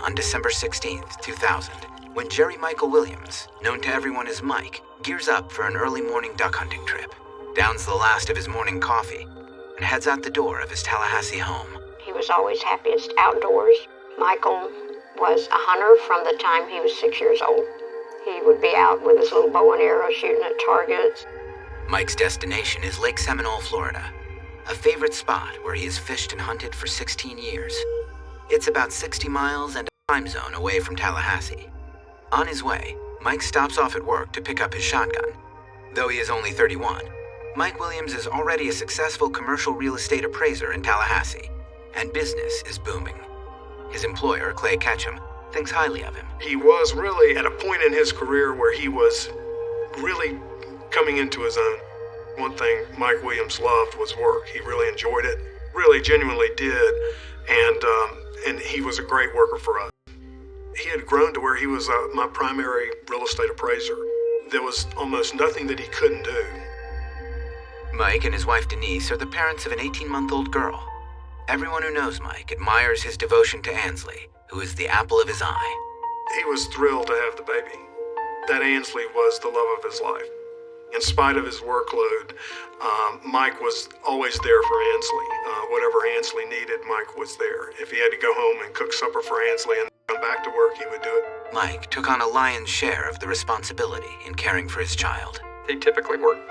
on December 16th, 2000, when Jerry Michael Williams, known to everyone as Mike, gears up for an early morning duck hunting trip, downs the last of his morning coffee, and heads out the door of his Tallahassee home. He was always happiest outdoors. Michael was a hunter from the time he was 6 years old. He would be out with his little bow and arrow shooting at targets. Mike's destination is Lake Seminole, Florida, a favorite spot where he has fished and hunted for 16 years. It's about 60 miles and a time zone away from Tallahassee. On his way, Mike stops off at work to pick up his shotgun. Though he is only 31, Mike Williams is already a successful commercial real estate appraiser in Tallahassee, and business is booming. His employer, Clay Ketchum, thinks highly of him. He was really at a point in his career where he was really coming into his own. One thing Mike Williams loved was work. He really enjoyed it, really genuinely did, and he was a great worker for us. He had grown to where he was my primary real estate appraiser. There was almost nothing that he couldn't do. Mike and his wife Denise are the parents of an 18-month-old girl. Everyone who knows Mike admires his devotion to Ansley, who is the apple of his eye. He was thrilled to have the baby. That Ansley was the love of his life. In spite of his workload, Mike was always there for Ansley. Whatever Ansley needed, Mike was there. If he had to go home and cook supper for Ansley and come back to work, he would do it. Mike took on a lion's share of the responsibility in caring for his child. He typically worked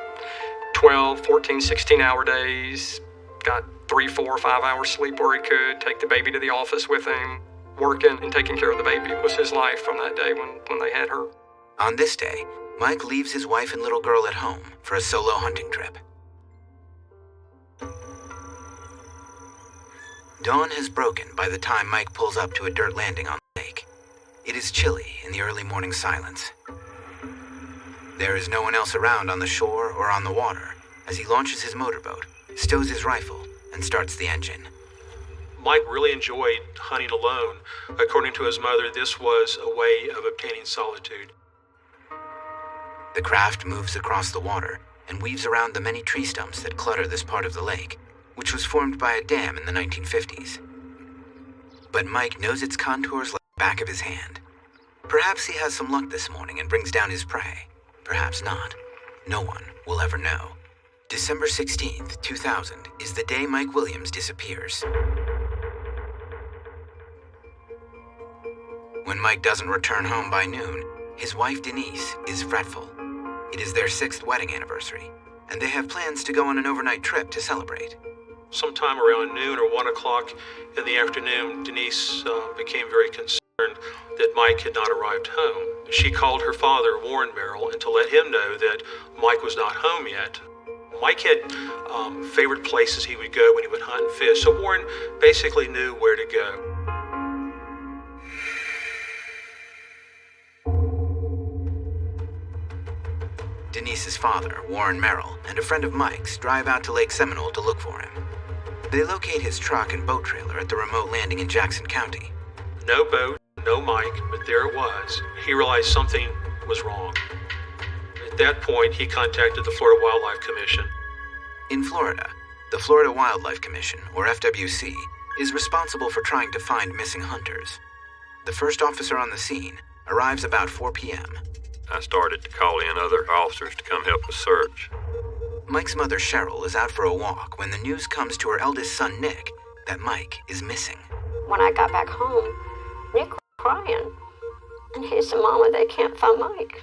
12, 14, 16-hour days, got 3, 4, 5 hours sleep where he could, take the baby to the office with him, working and taking care of the baby. It was his life from that day when they had her. On this day, Mike leaves his wife and little girl at home for a solo hunting trip. Dawn has broken by the time Mike pulls up to a dirt landing on the lake. It is chilly in the early morning silence. There is no one else around on the shore or on the water as he launches his motorboat, stows his rifle, and starts the engine. Mike really enjoyed hunting alone. According to his mother, this was a way of obtaining solitude. The craft moves across the water and weaves around the many tree stumps that clutter this part of the lake, which was formed by a dam in the 1950s. But Mike knows its contours like the back of his hand. Perhaps he has some luck this morning and brings down his prey. Perhaps not. No one will ever know. December 16th, 2000 is the day Mike Williams disappears. When Mike doesn't return home by noon, his wife Denise is fretful. It is their 6th wedding anniversary, and they have plans to go on an overnight trip to celebrate. Sometime around noon or 1 o'clock in the afternoon, Denise became very concerned that Mike had not arrived home. She called her father, Warren Merrill, and to let him know that Mike was not home yet. Mike had favorite places he would go when he would hunt and fish, so Warren basically knew where to go. Denise's father, Warren Merrill, and a friend of Mike's drive out to Lake Seminole to look for him. They locate his truck and boat trailer at the remote landing in Jackson County. No boat, no Mike, but there it was. He realized something was wrong. At that point, he contacted the Florida Wildlife Commission. In Florida, the Florida Wildlife Commission, or FWC, is responsible for trying to find missing hunters. The first officer on the scene arrives about 4 p.m. I started to call in other officers to come help us search. Mike's mother, Cheryl, is out for a walk when the news comes to her eldest son, Nick, that Mike is missing. When I got back home, Nick was crying. And he said, "Mama, they can't find Mike."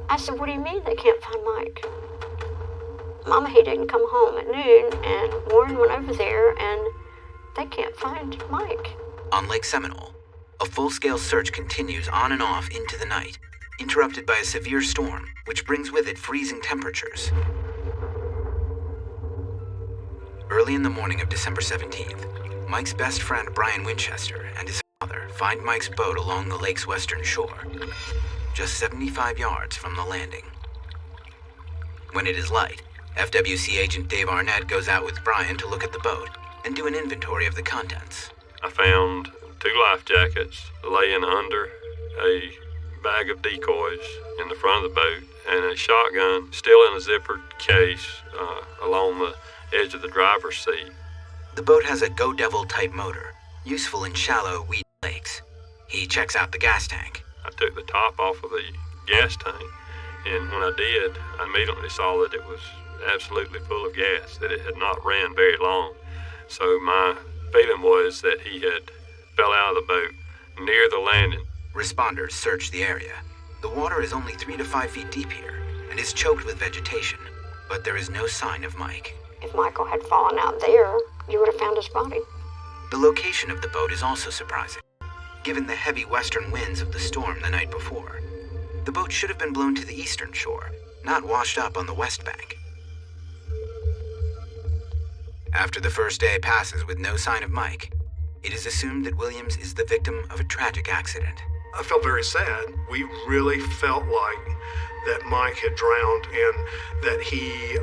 I said, "What do you mean they can't find Mike?" "Mama, he didn't come home at noon, and Warren went over there, and they can't find Mike." On Lake Seminole, a full-scale search continues on and off into the night, interrupted by a severe storm, which brings with it freezing temperatures. Early in the morning of December 17th, Mike's best friend Brian Winchester and his father find Mike's boat along the lake's western shore, just 75 yards from the landing. When it is light, FWC agent Dave Arnett goes out with Brian to look at the boat and do an inventory of the contents. I found 2 life jackets laying under a bag of decoys in the front of the boat and a shotgun still in a zippered case along the edge of the driver's seat. The boat has a Go Devil type motor, useful in shallow, weedy Lakes. He checks out the gas tank. I took the top off of the gas tank, and when I did, I immediately saw that it was absolutely full of gas, that it had not ran very long. So my feeling was that he had fell out of the boat near the landing. Responders search the area. The water is only 3 to 5 feet deep here and is choked with vegetation, but there is no sign of Mike. If Michael had fallen out there, you would have found his body. The location of the boat is also surprising, given the heavy western winds of the storm the night before. The boat should have been blown to the eastern shore, not washed up on the west bank. After the first day passes with no sign of Mike, it is assumed that Williams is the victim of a tragic accident. I felt very sad. We really felt like that Mike had drowned and that he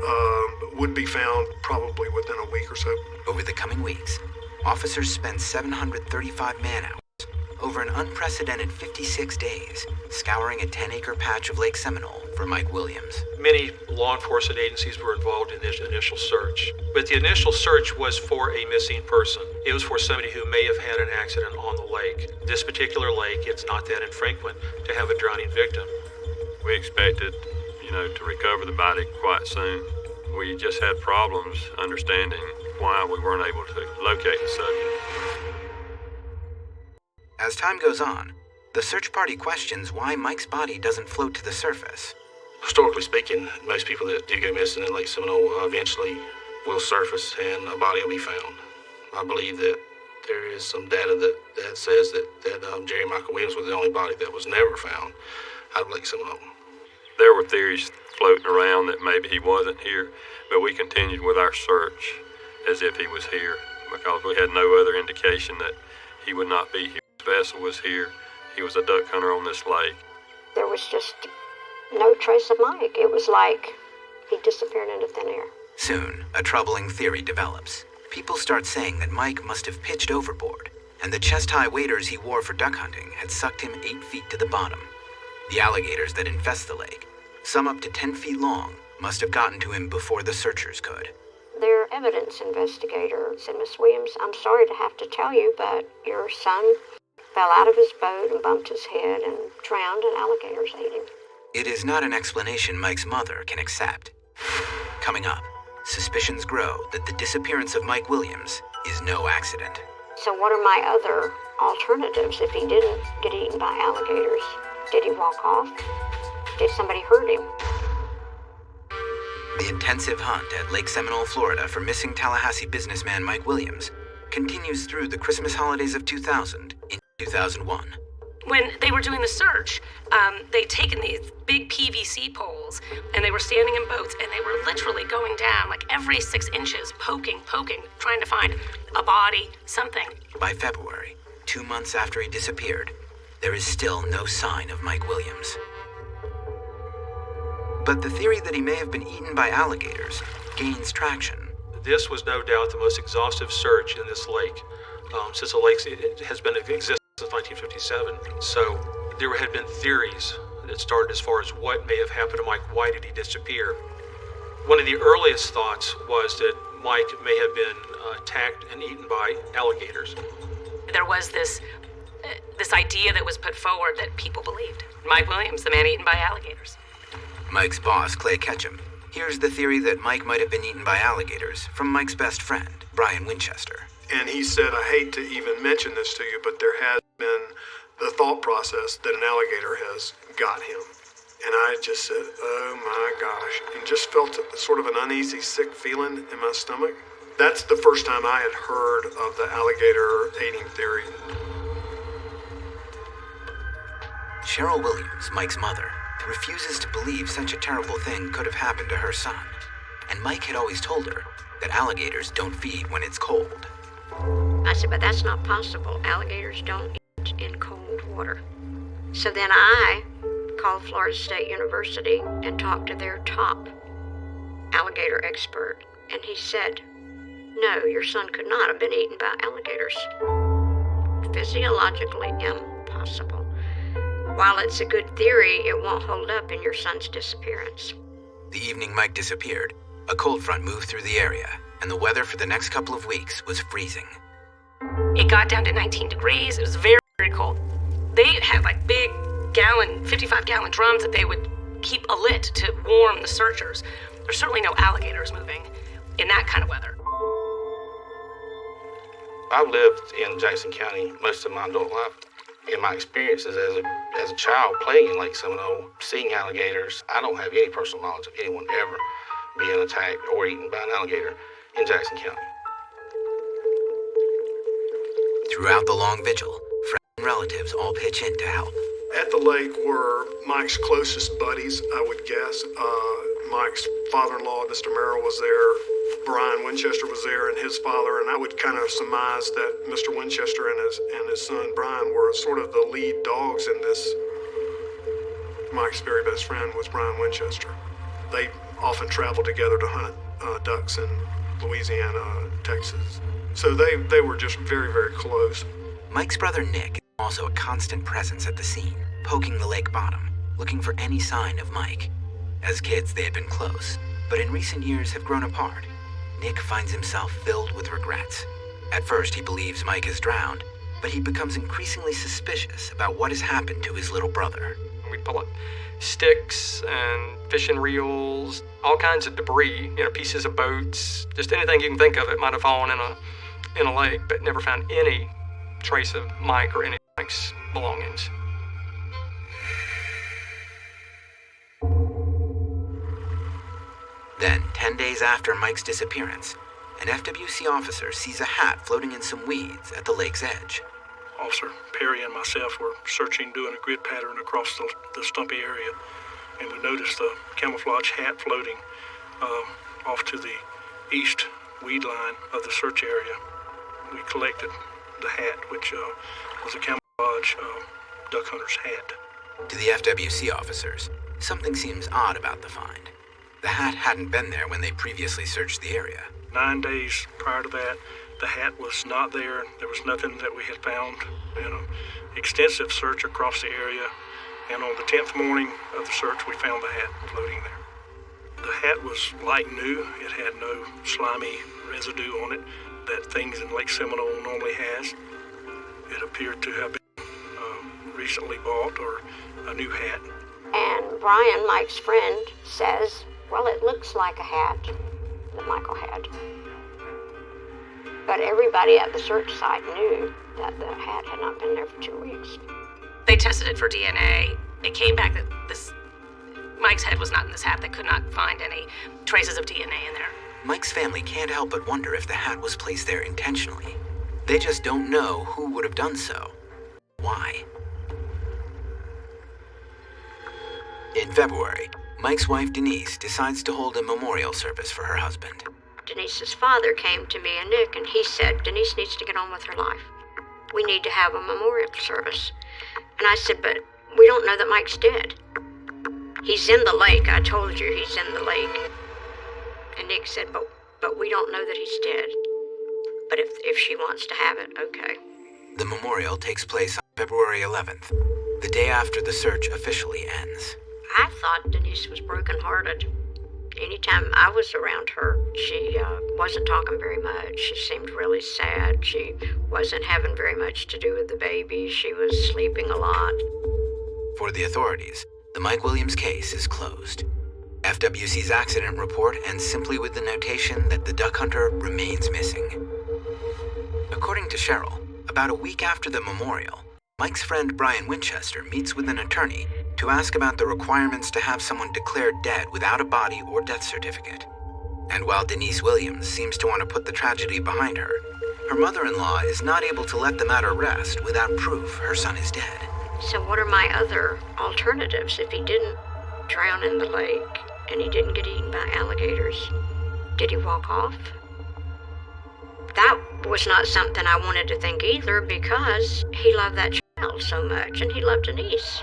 would be found probably within a week or so. Over the coming weeks, officers spend 735 man-hours over an unprecedented 56 days scouring a 10-acre patch of Lake Seminole for Mike Williams. Many law enforcement agencies were involved in this initial search, but the initial search was for a missing person. It was for somebody who may have had an accident on the lake. This particular lake, it's not that infrequent to have a drowning victim. We expected, to recover the body quite soon. We just had problems understanding why we weren't able to locate the subject. As time goes on, the search party questions why Mike's body doesn't float to the surface. Historically speaking, most people that do go missing in Lake Seminole eventually will surface and a body will be found. I believe that there is some data that says that Jerry Michael Williams was the only body that was never found out of Lake Seminole. There were theories floating around that maybe he wasn't here, but we continued with our search as if he was here because we had no other indication that he would not be here. His vessel was here. He was a duck hunter on this lake. There was just no trace of Mike. It was like he disappeared into thin air. Soon, a troubling theory develops. People start saying that Mike must have pitched overboard, and the chest-high waders he wore for duck hunting had sucked him 8 feet to the bottom. The alligators that infest the lake, some up to 10 feet long, must have gotten to him before the searchers could. Their evidence investigator said, "Miss Williams, I'm sorry to have to tell you, but your son fell out of his boat and bumped his head and drowned, and alligators ate him." It is not an explanation Mike's mother can accept. Coming up, suspicions grow that the disappearance of Mike Williams is no accident. So what are my other alternatives if he didn't get eaten by alligators? Did he walk off? Did somebody hurt him? The intensive hunt at Lake Seminole, Florida for missing Tallahassee businessman Mike Williams continues through the Christmas holidays of 2000 in 2001. When they were doing the search, they'd taken these big PVC poles, and they were standing in boats, and they were literally going down, like every 6 inches, poking, trying to find a body, something. By February, 2 months after he disappeared, there is still no sign of Mike Williams. But the theory that he may have been eaten by alligators gains traction. This was no doubt the most exhaustive search in this lake. Since the lake it has been in existence since 1957. So there had been theories that started as far as what may have happened to Mike. Why did he disappear? One of the earliest thoughts was that Mike may have been attacked and eaten by alligators. There was this idea that was put forward that people believed. Mike Williams, the man eaten by alligators. Mike's boss, Clay Ketchum, hears the theory that Mike might have been eaten by alligators from Mike's best friend, Brian Winchester. And he said, "I hate to even mention this to you, but there has been the thought process that an alligator has got him." And I just said, "Oh my gosh," and just felt sort of an uneasy, sick feeling in my stomach. That's the first time I had heard of the alligator eating theory. Cheryl Williams, Mike's mother, refuses to believe such a terrible thing could have happened to her son. And Mike had always told her that alligators don't feed when it's cold. I said, "But that's not possible. Alligators don't eat in cold water." So then I called Florida State University and talked to their top alligator expert. And he said, "No, your son could not have been eaten by alligators. Physiologically impossible. While it's a good theory, it won't hold up in your son's disappearance." The evening Mike disappeared, a cold front moved through the area, and the weather for the next couple of weeks was freezing. It got down to 19 degrees. It was very 55-gallon drums that they would keep alit to warm the searchers. There's certainly no alligators moving in that kind of weather. I've lived in Jackson County most of my adult life. In my experiences as a child playing in Lake Seminole, seeing alligators, I don't have any personal knowledge of anyone ever being attacked or eaten by an alligator in Jackson County. Throughout the long vigil, friends and relatives all pitch in to help. At the lake were Mike's closest buddies, I would guess. Mike's father-in-law, Mr. Merrill, was there. Brian Winchester was there, and his father, and I would kind of surmise that Mr. Winchester and his son Brian were sort of the lead dogs in this. Mike's very best friend was Brian Winchester. They often traveled together to hunt ducks in Louisiana, Texas. So they were just very, very close. Mike's brother Nick is also a constant presence at the scene, poking the lake bottom, looking for any sign of Mike. As kids, they had been close, but in recent years have grown apart. Nick finds himself filled with regrets. At first, he believes Mike is drowned, but he becomes increasingly suspicious about what has happened to his little brother. We'd pull up sticks and fishing reels, all kinds of debris, pieces of boats, just anything you can think of. It might have fallen in a lake, but never found any trace of Mike or any of Mike's belongings. Then, 10 days after Mike's disappearance, an FWC officer sees a hat floating in some weeds at the lake's edge. Officer Perry and myself were searching, doing a grid pattern across the stumpy area, and we noticed a camouflage hat floating off to the east weed line of the search area. We collected the hat, which was a camouflage duck hunter's hat. To the FWC officers, something seems odd about the find. The hat hadn't been there when they previously searched the area. 9 days prior to that, the hat was not there. There was nothing that we had found in an extensive search across the area. And on the 10th morning of the search, we found the hat floating there. The hat was like new. It had no slimy residue on it that things in Lake Seminole normally has. It appeared to have been recently bought or a new hat. And Brian, Mike's friend, says, well, it looks like a hat that Michael had. But everybody at the search site knew that the hat had not been there for 2 weeks. They tested it for DNA. It came back that Mike's head was not in this hat. They could not find any traces of DNA in there. Mike's family can't help but wonder if the hat was placed there intentionally. They just don't know who would have done so. Why? In February, Mike's wife Denise decides to hold a memorial service for her husband. Denise's father came to me and Nick, and he said Denise needs to get on with her life. We need to have a memorial service. And I said, but we don't know that Mike's dead. He's in the lake. I told you he's in the lake. And Nick said, but we don't know that he's dead. But if she wants to have it, okay. The memorial takes place on February 11th, the day after the search officially ends. I thought Denise was brokenhearted. Anytime I was around her, she wasn't talking very much. She seemed really sad. She wasn't having very much to do with the baby. She was sleeping a lot. For the authorities, the Mike Williams case is closed. FWC's accident report ends simply with the notation that the duck hunter remains missing. According to Cheryl, about a week after the memorial, Mike's friend Brian Winchester meets with an attorney to ask about the requirements to have someone declared dead without a body or death certificate. And while Denise Williams seems to want to put the tragedy behind her, her mother-in-law is not able to let the matter rest without proof her son is dead. So what are my other alternatives if he didn't drown in the lake and he didn't get eaten by alligators? Did he walk off? That was not something I wanted to think either, because he loved that child so much and he loved Denise.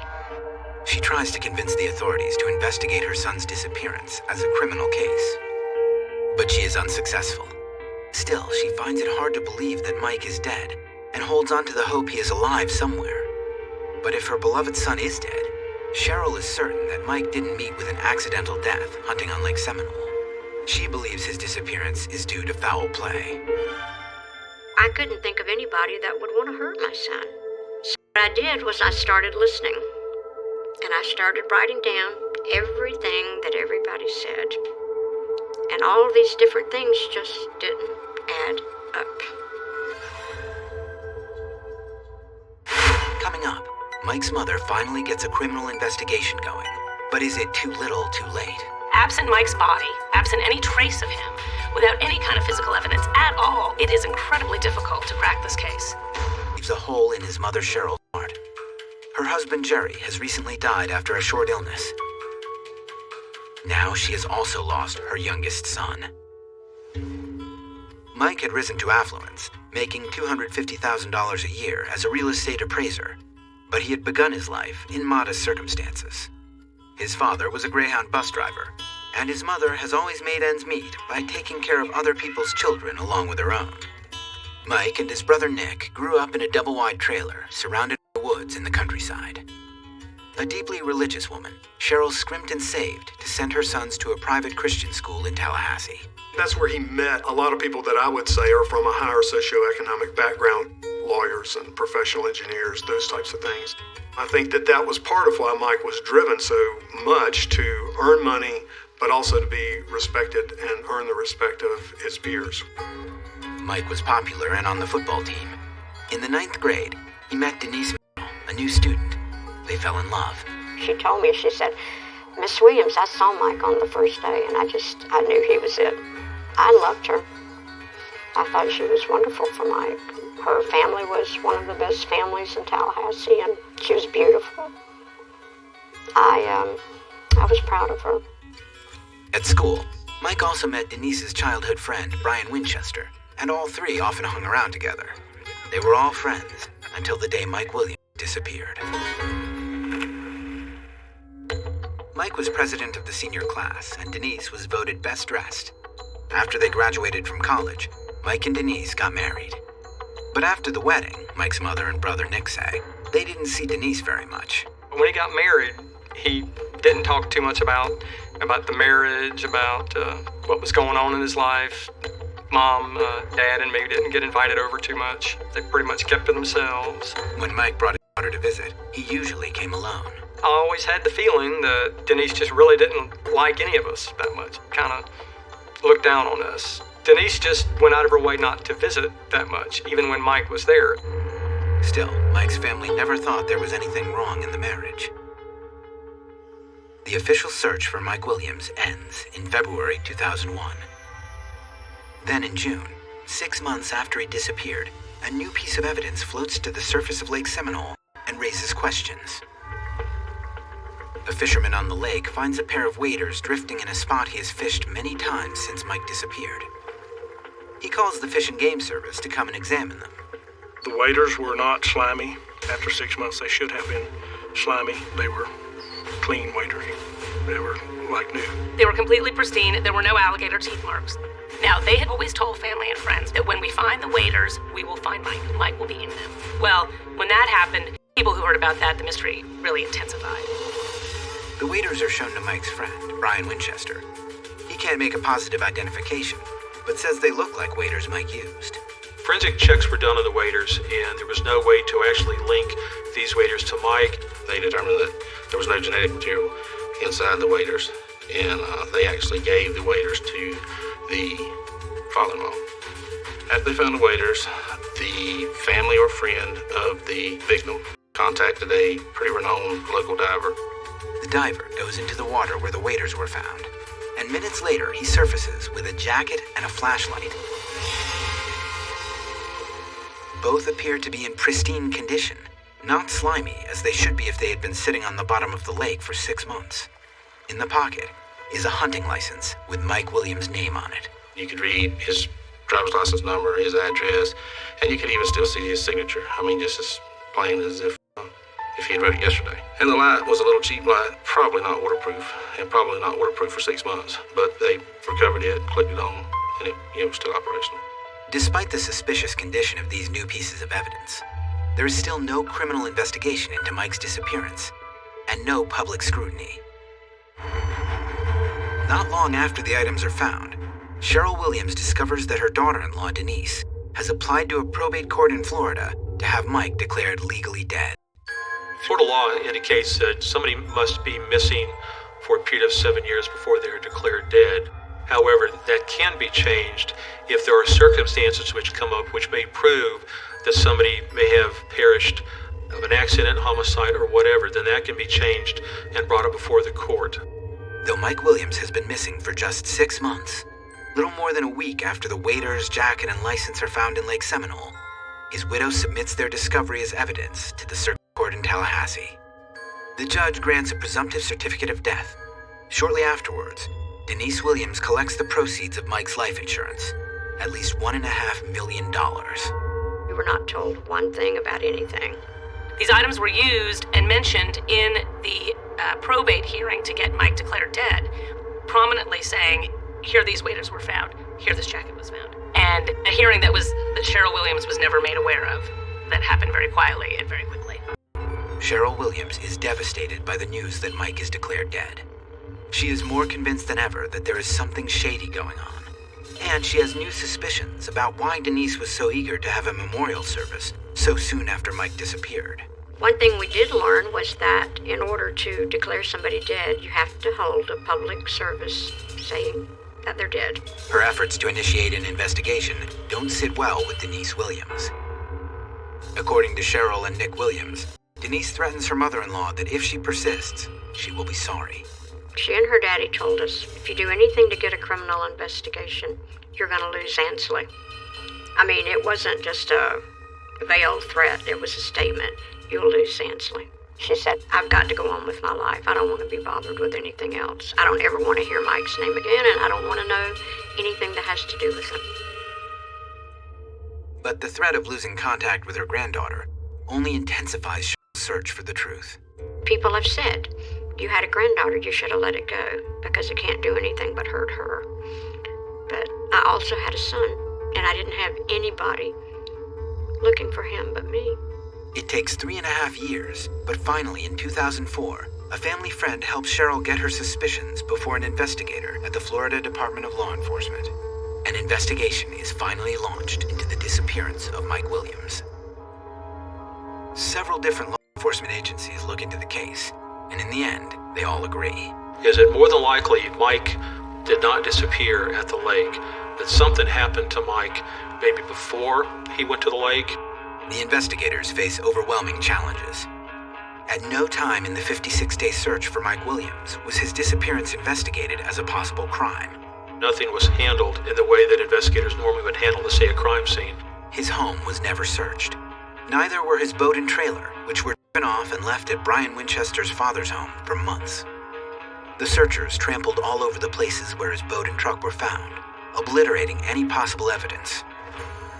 She tries to convince the authorities to investigate her son's disappearance as a criminal case. But she is unsuccessful. Still, she finds it hard to believe that Mike is dead and holds on to the hope he is alive somewhere. But if her beloved son is dead, Cheryl is certain that Mike didn't meet with an accidental death hunting on Lake Seminole. She believes his disappearance is due to foul play. I couldn't think of anybody that would want to hurt my son. So what I did was I started listening. And And I started writing down everything that everybody said. And all of these different things just didn't add up. Coming up, Mike's mother finally gets a criminal investigation going. But is it too little, too late? Absent Mike's body, absent any trace of him, without any kind of physical evidence at all, it is incredibly difficult to crack this case. Leaves a hole in his mother Cheryl's heart. Her husband Jerry has recently died after a short illness. Now she has also lost her youngest son. Mike had risen to affluence, making $250,000 a year as a real estate appraiser, but he had begun his life in modest circumstances. His father was a Greyhound bus driver, and his mother has always made ends meet by taking care of other people's children along with her own. Mike and his brother Nick grew up in a double-wide trailer surrounded by woods in the countryside. A deeply religious woman, Cheryl scrimped and saved to send her sons to a private Christian school in Tallahassee. That's where he met a lot of people that I would say are from a higher socioeconomic background, lawyers and professional engineers, those types of things. I think that was part of why Mike was driven so much to earn money, but also to be respected and earn the respect of his peers. Mike was popular and on the football team. In the 9th grade, he met Denise Merrill, a new student. They fell in love. She told me, she said, "Miss Williams, I saw Mike on the first day, and I knew he was it. I loved her. I thought she was wonderful for Mike. Her family was one of the best families in Tallahassee, and she was beautiful. I was proud of her." At school, Mike also met Denise's childhood friend, Brian Winchester, and all three often hung around together. They were all friends until the day Mike Williams disappeared. Mike was president of the senior class, and Denise was voted best dressed. After they graduated from college, Mike and Denise got married. But after the wedding, Mike's mother and brother Nick say, they didn't see Denise very much. When he got married, he didn't talk too much about the marriage, about what was going on in his life. Mom, Dad, and me didn't get invited over too much. They pretty much kept to themselves. When Mike brought his daughter to visit, he usually came alone. I always had the feeling that Denise just really didn't like any of us that much. Kind of looked down on us. Denise just went out of her way not to visit that much, even when Mike was there. Still, Mike's family never thought there was anything wrong in the marriage. The official search for Mike Williams ends in February 2001. Then in June, 6 months after he disappeared, a new piece of evidence floats to the surface of Lake Seminole and raises questions. A fisherman on the lake finds a pair of waders drifting in a spot he has fished many times since Mike disappeared. He calls the Fish and Game Service to come and examine them. The waders were not slimy. After 6 months, they should have been slimy. They were clean waders. They were like new. They were completely pristine. There were no alligator teeth marks. Now, they had always told family and friends that when we find the waders, we will find Mike. Mike will be in them. Well, when that happened, people who heard about that, the mystery really intensified. The waders are shown to Mike's friend, Brian Winchester. He can't make a positive identification, but says they look like waders Mike used. Forensic checks were done on the waders, and there was no way to actually link these waders to Mike. They determined that there was no genetic material inside the waders, and they actually gave the waders to the father-in-law. After they found the waders, the family or friend of the victim contacted a pretty renowned local diver. The diver goes into the water where the waders were found, and minutes later he surfaces with a jacket and a flashlight. Both appear to be in pristine condition, not slimy as they should be if they had been sitting on the bottom of the lake for 6 months. In the pocket is a hunting license with Mike Williams' name on it. You could read his driver's license number, his address, and you could even still see his signature. I mean, just as plain as if he had wrote it yesterday. And the light was a little cheap light, probably not waterproof, and probably not waterproof for 6 months. But they recovered it, clicked it on, and it was still operational. Despite the suspicious condition of these new pieces of evidence, there is still no criminal investigation into Mike's disappearance, and no public scrutiny. Not long after the items are found, Cheryl Williams discovers that her daughter-in-law, Denise, has applied to a probate court in Florida to have Mike declared legally dead. Florida law indicates that somebody must be missing for a period of 7 years before they are declared dead. However, that can be changed if there are circumstances which come up which may prove that somebody may have perished of an accident, homicide, or whatever. Then that can be changed and brought up before the court. Though Mike Williams has been missing for just 6 months, little more than a week after the waiter's jacket and license are found in Lake Seminole, his widow submits their discovery as evidence to the circuit court in Tallahassee. The judge grants a presumptive certificate of death. Shortly afterwards, Denise Williams collects the proceeds of Mike's life insurance, at least $1.5 million. We were not told one thing about anything. These items were used and mentioned in the probate hearing to get Mike declared dead, prominently saying, here these waiters were found, here this jacket was found. And a hearing that Cheryl Williams was never made aware of, that happened very quietly and very quickly. Cheryl Williams is devastated by the news that Mike is declared dead. She is more convinced than ever that there is something shady going on. And she has new suspicions about why Denise was so eager to have a memorial service so soon after Mike disappeared. One thing we did learn was that in order to declare somebody dead, you have to hold a public service saying that they're dead. Her efforts to initiate an investigation don't sit well with Denise Williams. According to Cheryl and Nick Williams, Denise threatens her mother-in-law that if she persists, she will be sorry. She and her daddy told us, if you do anything to get a criminal investigation, you're going to lose Ansley. I mean, it wasn't just a veiled threat, it was a statement. You'll lose Ansley. She said, I've got to go on with my life. I don't want to be bothered with anything else. I don't ever want to hear Mike's name again, and I don't want to know anything that has to do with him. But the threat of losing contact with her granddaughter only intensifies Cheryl's search for the truth. People have said, you had a granddaughter, you should have let it go, because it can't do anything but hurt her. But I also had a son, and I didn't have anybody looking for him but me. It takes 3.5 years, but finally in 2004, a family friend helps Cheryl get her suspicions before an investigator at the Florida Department of Law Enforcement. An investigation is finally launched into the disappearance of Mike Williams. Several different law enforcement agencies look into the case, and in the end, they all agree. Is it more than likely Mike did not disappear at the lake, that something happened to Mike maybe before he went to the lake? The investigators face overwhelming challenges. At no time in the 56-day search for Mike Williams was his disappearance investigated as a possible crime. Nothing was handled in the way that investigators normally would handle, say, a crime scene. His home was never searched. Neither were his boat and trailer, which were driven off and left at Brian Winchester's father's home for months. The searchers trampled all over the places where his boat and truck were found, obliterating any possible evidence.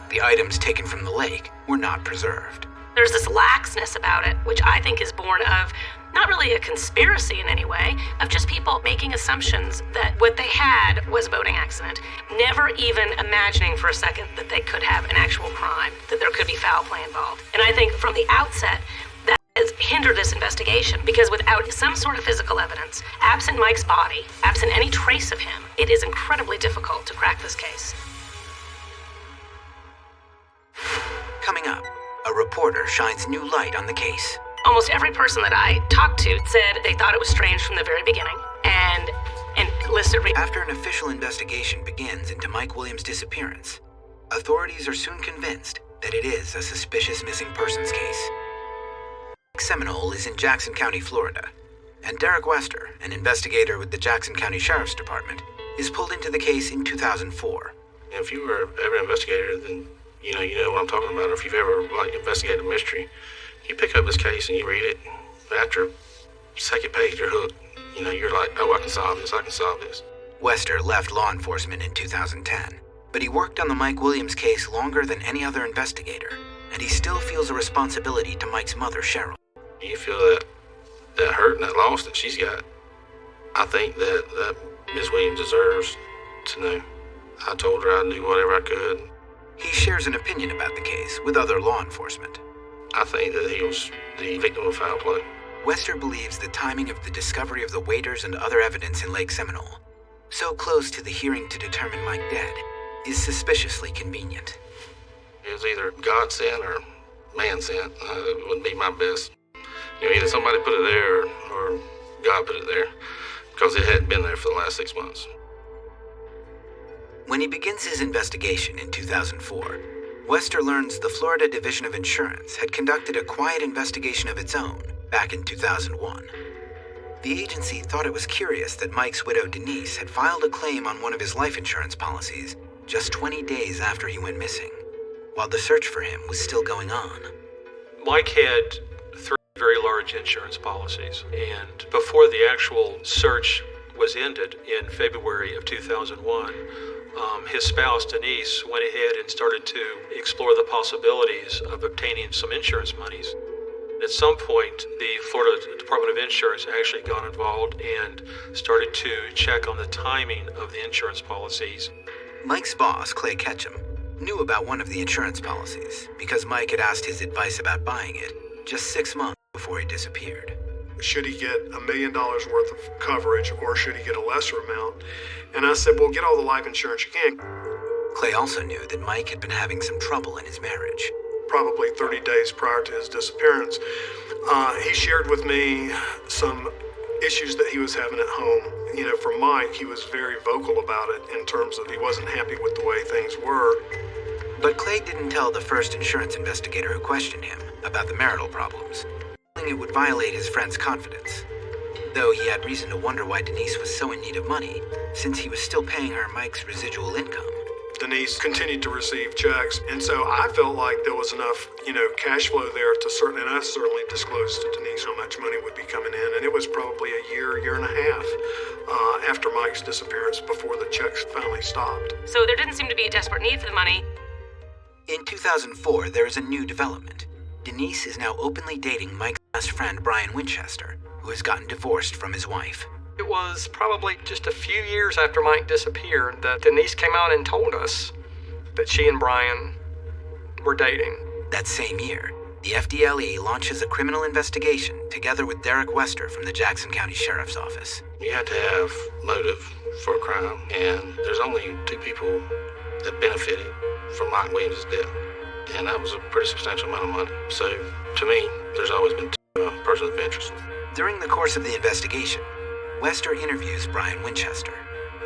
The items taken from the lake were not preserved. There's this laxness about it, which I think is born of not really a conspiracy in any way, of just people making assumptions that what they had was a boating accident, never even imagining for a second that they could have an actual crime, that there could be foul play involved. And I think from the outset, that has hindered this investigation, because without some sort of physical evidence, absent Mike's body, absent any trace of him, it is incredibly difficult to crack this case. Coming up, a reporter shines new light on the case. Almost every person that I talked to said they thought it was strange from the very beginning, and listed After an official investigation begins into Mike Williams' disappearance, authorities are soon convinced that it is a suspicious missing persons case. Lake Seminole is in Jackson County, Florida, and Derek Wester, an investigator with the Jackson County Sheriff's Department, is pulled into the case in 2004. If you were ever an investigator, then you know what I'm talking about. Or if you've ever investigated a mystery, you pick up this case and you read it. After second page, you're hooked. You're like, oh, I can solve this. Wester left law enforcement in 2010, but he worked on the Mike Williams case longer than any other investigator, and he still feels a responsibility to Mike's mother, Cheryl. You feel that hurt and that loss that she's got. I think that Ms. Williams deserves to know. I told her I knew whatever I could. He shares an opinion about the case with other law enforcement. I think that he was the victim of foul play. Wester believes the timing of the discovery of the waiters and other evidence in Lake Seminole, so close to the hearing to determine Mike dead, is suspiciously convenient. It was either God sent or man sent. It would be my best Either somebody put it there or God put it there, because it hadn't been there for the last 6 months. When he begins his investigation in 2004, Wester learns the Florida Division of Insurance had conducted a quiet investigation of its own back in 2001. The agency thought it was curious that Mike's widow Denise had filed a claim on one of his life insurance policies just 20 days after he went missing, while the search for him was still going on. Mike had 3 very large insurance policies, and before the actual search was ended in February of 2001, his spouse Denise went ahead and started to explore the possibilities of obtaining some insurance monies. At some point, the Florida Department of Insurance actually got involved and started to check on the timing of the insurance policies. Mike's boss, Clay Ketchum, knew about one of the insurance policies because Mike had asked his advice about buying it just 6 months before he disappeared. Should he get $1 million worth of coverage, or should he get a lesser amount? And I said, well, get all the life insurance you can. Clay also knew that Mike had been having some trouble in his marriage. Probably 30 days prior to his disappearance, he shared with me some issues that he was having at home. For Mike, he was very vocal about it in terms of he wasn't happy with the way things were. But Clay didn't tell the first insurance investigator who questioned him about the marital problems, feeling it would violate his friend's confidence. Though he had reason to wonder why Denise was so in need of money, since he was still paying her Mike's residual income. Denise continued to receive checks, and so I felt like there was enough, cash flow there to and I certainly disclosed to Denise how much money would be coming in, and it was probably a year and a half after Mike's disappearance before the checks finally stopped. So there didn't seem to be a desperate need for the money. In 2004, there is a new development. Denise is now openly dating Mike's best friend, Brian Winchester, who has gotten divorced from his wife. It was probably just a few years after Mike disappeared that Denise came out and told us that she and Brian were dating. That same year, the FDLE launches a criminal investigation together with Derek Wester from the Jackson County Sheriff's Office. You had to have motive for a crime, and there's only 2 people that benefited from Mike Williams' death, and that was a pretty substantial amount of money. So, to me, there's always been 2 persons of interest. During the course of the investigation, Wester interviews Brian Winchester.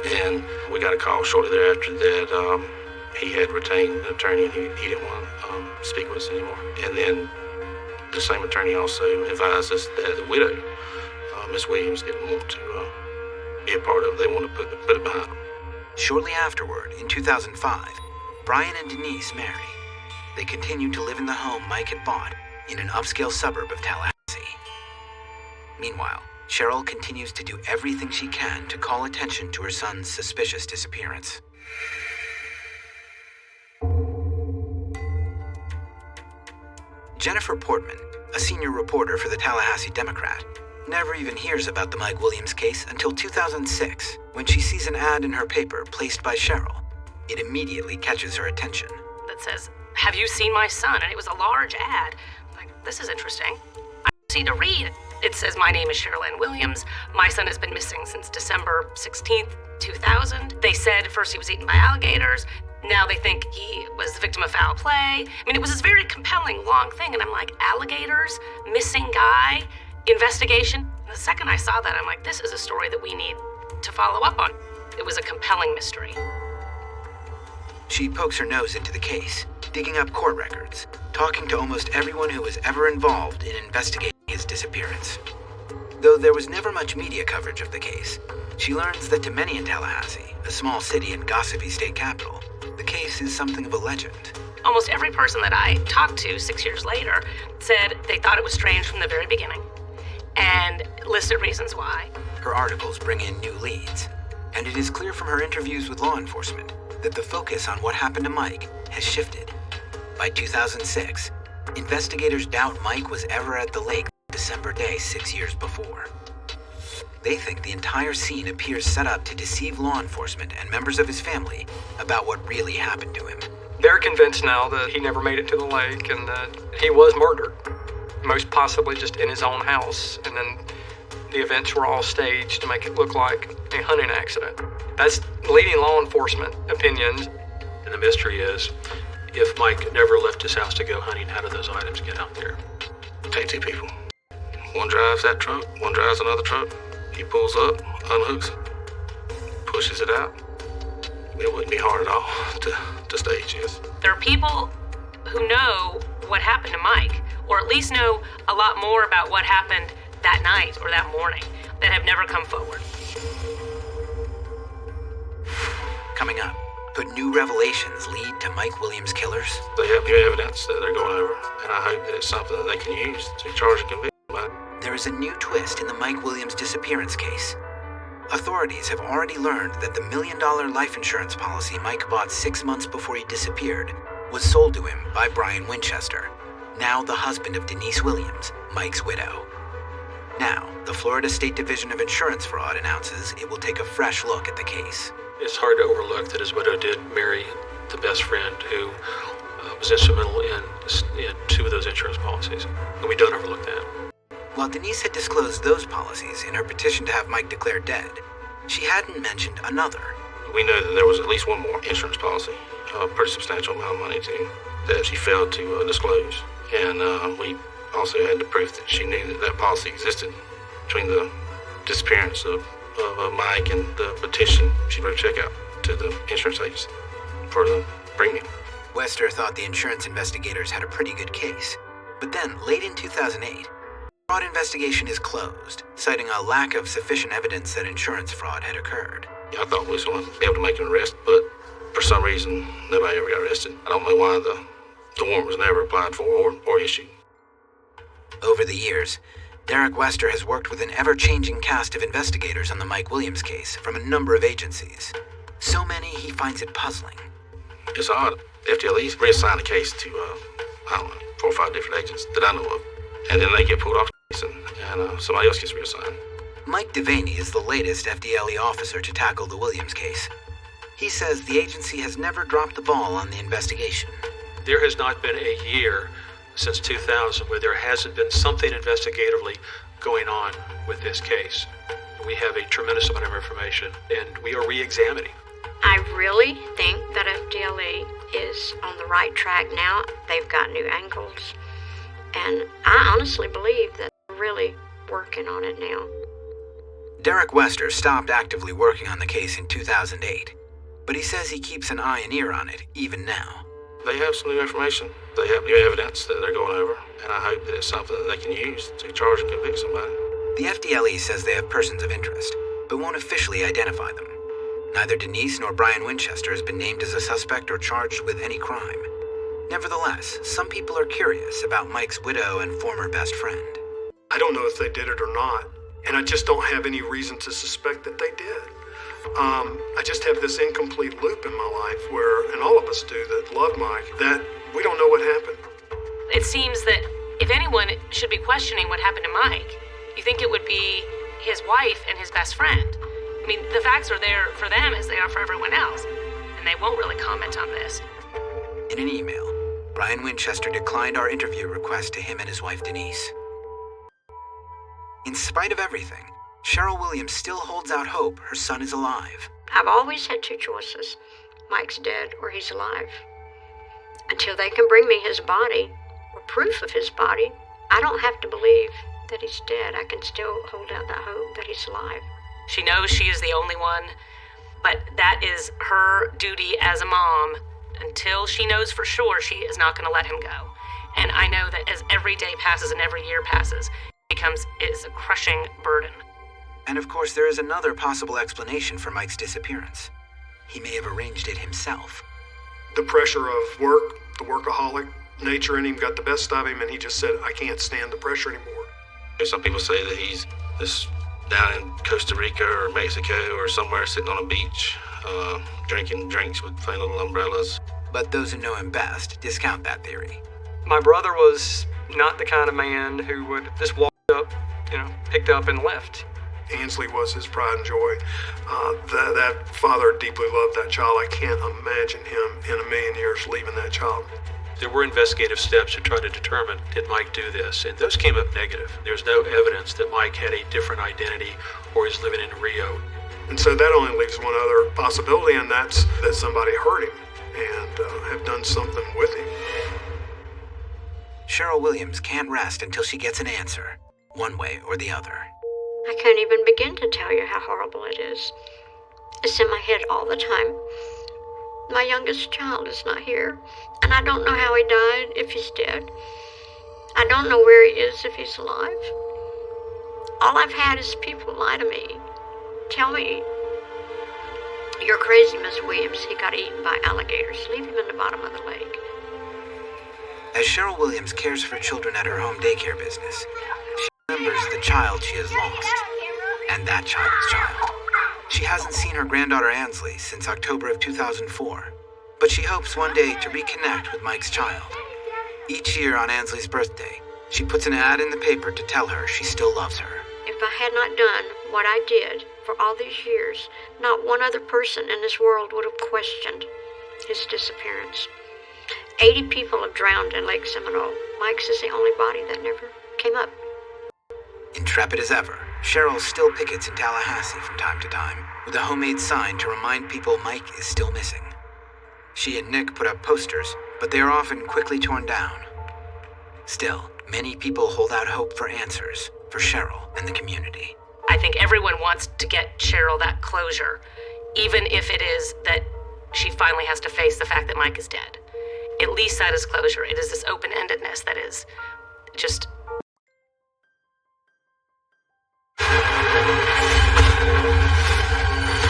And we got a call shortly thereafter that he had retained an attorney and he didn't want to speak with us anymore. And then the same attorney also advised us that the widow, Miss Williams, didn't want to be a part of it. They wanted to put it behind them. Shortly afterward, in 2005, Brian and Denise marry. They continue to live in the home Mike had bought in an upscale suburb of Tallahassee. Meanwhile, Cheryl continues to do everything she can to call attention to her son's suspicious disappearance. Jennifer Portman, a senior reporter for the Tallahassee Democrat, never even hears about the Mike Williams case until 2006, when she sees an ad in her paper placed by Cheryl. It immediately catches her attention. That says, "Have you seen my son?" And it was a large ad. Like, this is interesting. I proceed to read. It says, "My name is Cheryl Ann Williams. My son has been missing since December 16th, 2000. They said first he was eaten by alligators. Now they think he was the victim of foul play." I mean, it was this very compelling, long thing. And I'm like, alligators, missing guy, investigation. And the second I saw that, I'm like, this is a story that we need to follow up on. It was a compelling mystery. She pokes her nose into the case, digging up court records, talking to almost everyone who was ever involved in investigating his disappearance. Though there was never much media coverage of the case, she learns that to many in Tallahassee, a small city and gossipy state capital, the case is something of a legend. Almost every person that I talked to 6 years later said they thought it was strange from the very beginning and listed reasons why. Her articles bring in new leads, and it is clear from her interviews with law enforcement that the focus on what happened to Mike has shifted. By 2006, investigators doubt Mike was ever at the lake December day 6 years before. They think the entire scene appears set up to deceive law enforcement and members of his family about what really happened to him. They're convinced now that he never made it to the lake and that he was murdered, most possibly just in his own house, and then the events were all staged to make it look like a hunting accident. That's leading law enforcement opinions. And the mystery is, if Mike never left his house to go hunting, how did those items get out there? Take 2 people. One drives that truck, one drives another truck. He pulls up, unhooks it, pushes it out. It wouldn't be hard at all to stage this. There are people who know what happened to Mike, or at least know a lot more about what happened that night or that morning, that have never come forward. Coming up, could new revelations lead to Mike Williams' killers? They have new evidence that they're going over, and I hope that it's something that they can use to charge and convict somebody. There is a new twist in the Mike Williams disappearance case. Authorities have already learned that the $1 million life insurance policy Mike bought 6 months before he disappeared was sold to him by Brian Winchester, now the husband of Denise Williams, Mike's widow. Now, the Florida State Division of Insurance Fraud announces it will take a fresh look at the case. It's hard to overlook that his widow did marry the best friend who was instrumental in 2 of those insurance policies, and we don't overlook that. While Denise had disclosed those policies in her petition to have Mike declared dead, she hadn't mentioned another. We know that there was at least one more insurance policy, a pretty substantial amount of money too, that she failed to disclose. And we also had the proof that she knew that that policy existed between the disappearance of Mike and the petition she wrote a check out to the insurance agency for the premium. Wester thought the insurance investigators had a pretty good case. But then, late in 2008, fraud investigation is closed, citing a lack of sufficient evidence that insurance fraud had occurred. I thought we was going to be able to make an arrest, but for some reason, nobody ever got arrested. I don't know why the warrant was never applied for or issued. Over the years, Derek Wester has worked with an ever-changing cast of investigators on the Mike Williams case from a number of agencies. So many, he finds it puzzling. It's odd. The FDLE reassigned the case to, 4 or 5 different agents that I know of. And then they get pulled off the case and somebody else gets reassigned. Mike Devaney is the latest FDLE officer to tackle the Williams case. He says the agency has never dropped the ball on the investigation. There has not been a year since 2000 where there hasn't been something investigatively going on with this case. We have a tremendous amount of information, and we are re-examining. I really think that FDLE is on the right track now. They've got new angles. And I honestly believe that they're really working on it now. Derek Wester stopped actively working on the case in 2008, but he says he keeps an eye and ear on it even now. They have some new information. They have new evidence that they're going over, and I hope that it's something that they can use to charge and convict somebody. The FDLE says they have persons of interest, but won't officially identify them. Neither Denise nor Brian Winchester has been named as a suspect or charged with any crime. Nevertheless, some people are curious about Mike's widow and former best friend. I don't know if they did it or not, and I just don't have any reason to suspect that they did. I just have this incomplete loop in my life where, and all of us do that love Mike, that we don't know what happened. It seems that if anyone should be questioning what happened to Mike, you think it would be his wife and his best friend. I mean, the facts are there for them as they are for everyone else, and they won't really comment on this. In an email, Brian Winchester declined our interview request to him and his wife Denise. In spite of everything, Cheryl Williams still holds out hope her son is alive. I've always had 2 choices. Mike's dead or he's alive. Until they can bring me his body, or proof of his body, I don't have to believe that he's dead. I can still hold out that hope that he's alive. She knows she is the only one, but that is her duty as a mom. Until she knows for sure, she is not going to let him go. And I know that as every day passes and every year passes, it's a crushing burden. And of course, there is another possible explanation for Mike's disappearance. He may have arranged it himself. The pressure of work, the workaholic nature in him got the best of him, and he just said, I can't stand the pressure anymore. Some people say that he's down in Costa Rica or Mexico or somewhere sitting on a beach, drinking drinks with funny little umbrellas. But those who know him best discount that theory. My brother was not the kind of man who would just walk up, picked up and left. Ainsley was his pride and joy. That father deeply loved that child. I can't imagine him in a million years leaving that child. There were investigative steps to try to determine, did Mike do this? And those came up negative. There's no evidence that Mike had a different identity or is living in Rio. And so that only leaves one other possibility, and that's that somebody hurt him and have done something with him. Cheryl Williams can't rest until she gets an answer. one way or the other. I can't even begin to tell you how horrible it is. It's in my head all the time. My youngest child is not here, and I don't know how he died, if he's dead. I don't know where he is, if he's alive. All I've had is people lie to me. Tell me, "You're crazy, Miss Williams. He got eaten by alligators. Leave him in the bottom of the lake." As Cheryl Williams cares for children at her home daycare business, she remembers the child she has lost, and that child's child. She hasn't seen her granddaughter Ansley since October of 2004, but she hopes one day to reconnect with Mike's child. Each year on Ansley's birthday, she puts an ad in the paper to tell her she still loves her. If I had not done what I did for all these years, not one other person in this world would have questioned his disappearance. 80 people have drowned in Lake Seminole. Mike's is the only body that never came up. Intrepid as ever, Cheryl still pickets in Tallahassee from time to time, with a homemade sign to remind people Mike is still missing. She and Nick put up posters, but they are often quickly torn down. Still, many people hold out hope for answers for Cheryl and the community. I think everyone wants to get Cheryl that closure, even if it is that she finally has to face the fact that Mike is dead. At least that is closure. It is this open-endedness that is just...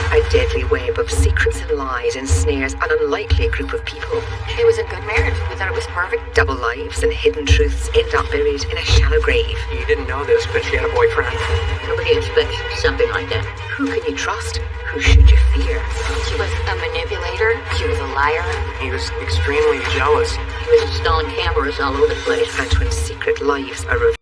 A deadly web of secrets and lies ensnares an unlikely group of people. It was a good marriage. We thought it was perfect. Double lives and hidden truths end up buried in a shallow grave. You didn't know this, but she had a boyfriend. Nobody expects something like that. Who can you trust? Who should you fear? She was a manipulator. She was a liar. He was extremely jealous. He was installing cameras all over the place. And when secret lives are revealed,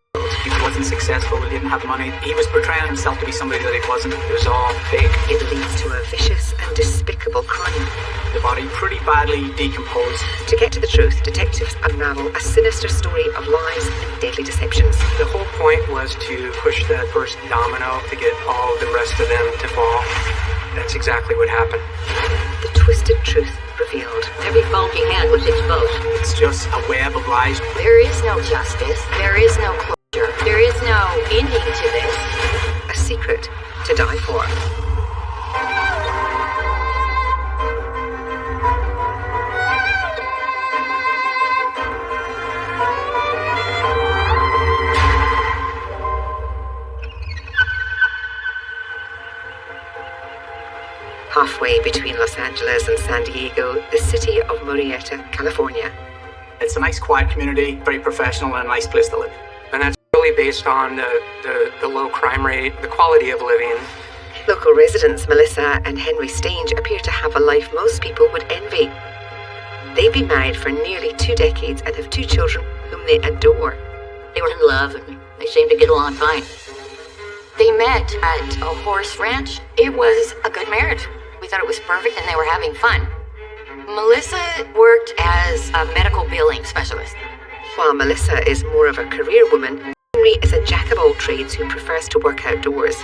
he wasn't successful, he didn't have money. He was portraying himself to be somebody that he wasn't. It was all fake. It leads to a vicious and despicable crime. The body pretty badly decomposed. To get to the truth, detectives unravel a sinister story of lies and deadly deceptions. The whole point was to push that first domino to get all the rest of them to fall. That's exactly what happened. The twisted truth revealed. Every fault he had was exposed. It's just a web of lies. There is no justice. There is no closure. There is no ending to this. A secret to die for. Halfway between Los Angeles and San Diego, the city of Murrieta, California. It's a nice, quiet community, very professional, and a nice place to live. And that's really based on the low crime rate, the quality of living. Local residents Melissa and Henry Stange appear to have a life most people would envy. They've been married for nearly 2 decades and have 2 children whom they adore. They were in love and they seemed to get along fine. They met at a horse ranch. It was a good marriage. We thought it was perfect and they were having fun. Melissa worked as a medical billing specialist. While Melissa is more of a career woman, Henry is a jack of all trades who prefers to work outdoors.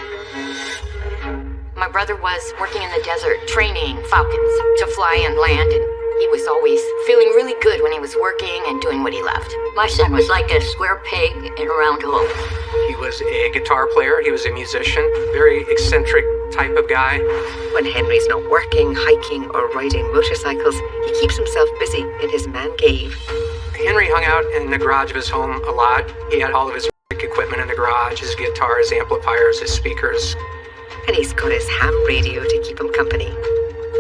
My brother was working in the desert, training falcons to fly and land, and he was always feeling really good when he was working and doing what he loved. My son was like a square peg in a round hole. He was a guitar player, he was a musician, very eccentric type of guy. When Henry's not working, hiking, or riding motorcycles, he keeps himself busy in his man cave. Henry hung out in the garage of his home a lot. He had all of his equipment in the garage, his guitars, amplifiers, his speakers. And he's got his ham radio to keep him company.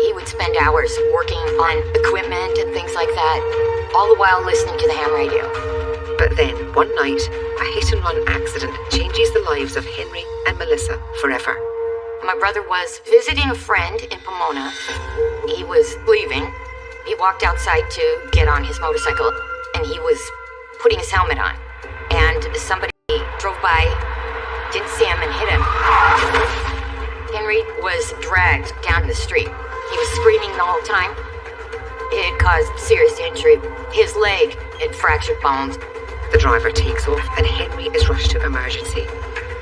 He would spend hours working on equipment and things like that, all the while listening to the ham radio. But then, one night, a hit-and-run accident changes the lives of Henry and Melissa forever. My brother was visiting a friend in Pomona. He was leaving. He walked outside to get on his motorcycle, and he was putting his helmet on. And somebody drove by, didn't see him, and hit him. Henry was dragged down the street. He was screaming the whole time. It caused serious injury. His leg, it fractured bones. The driver takes off, and Henry is rushed to emergency.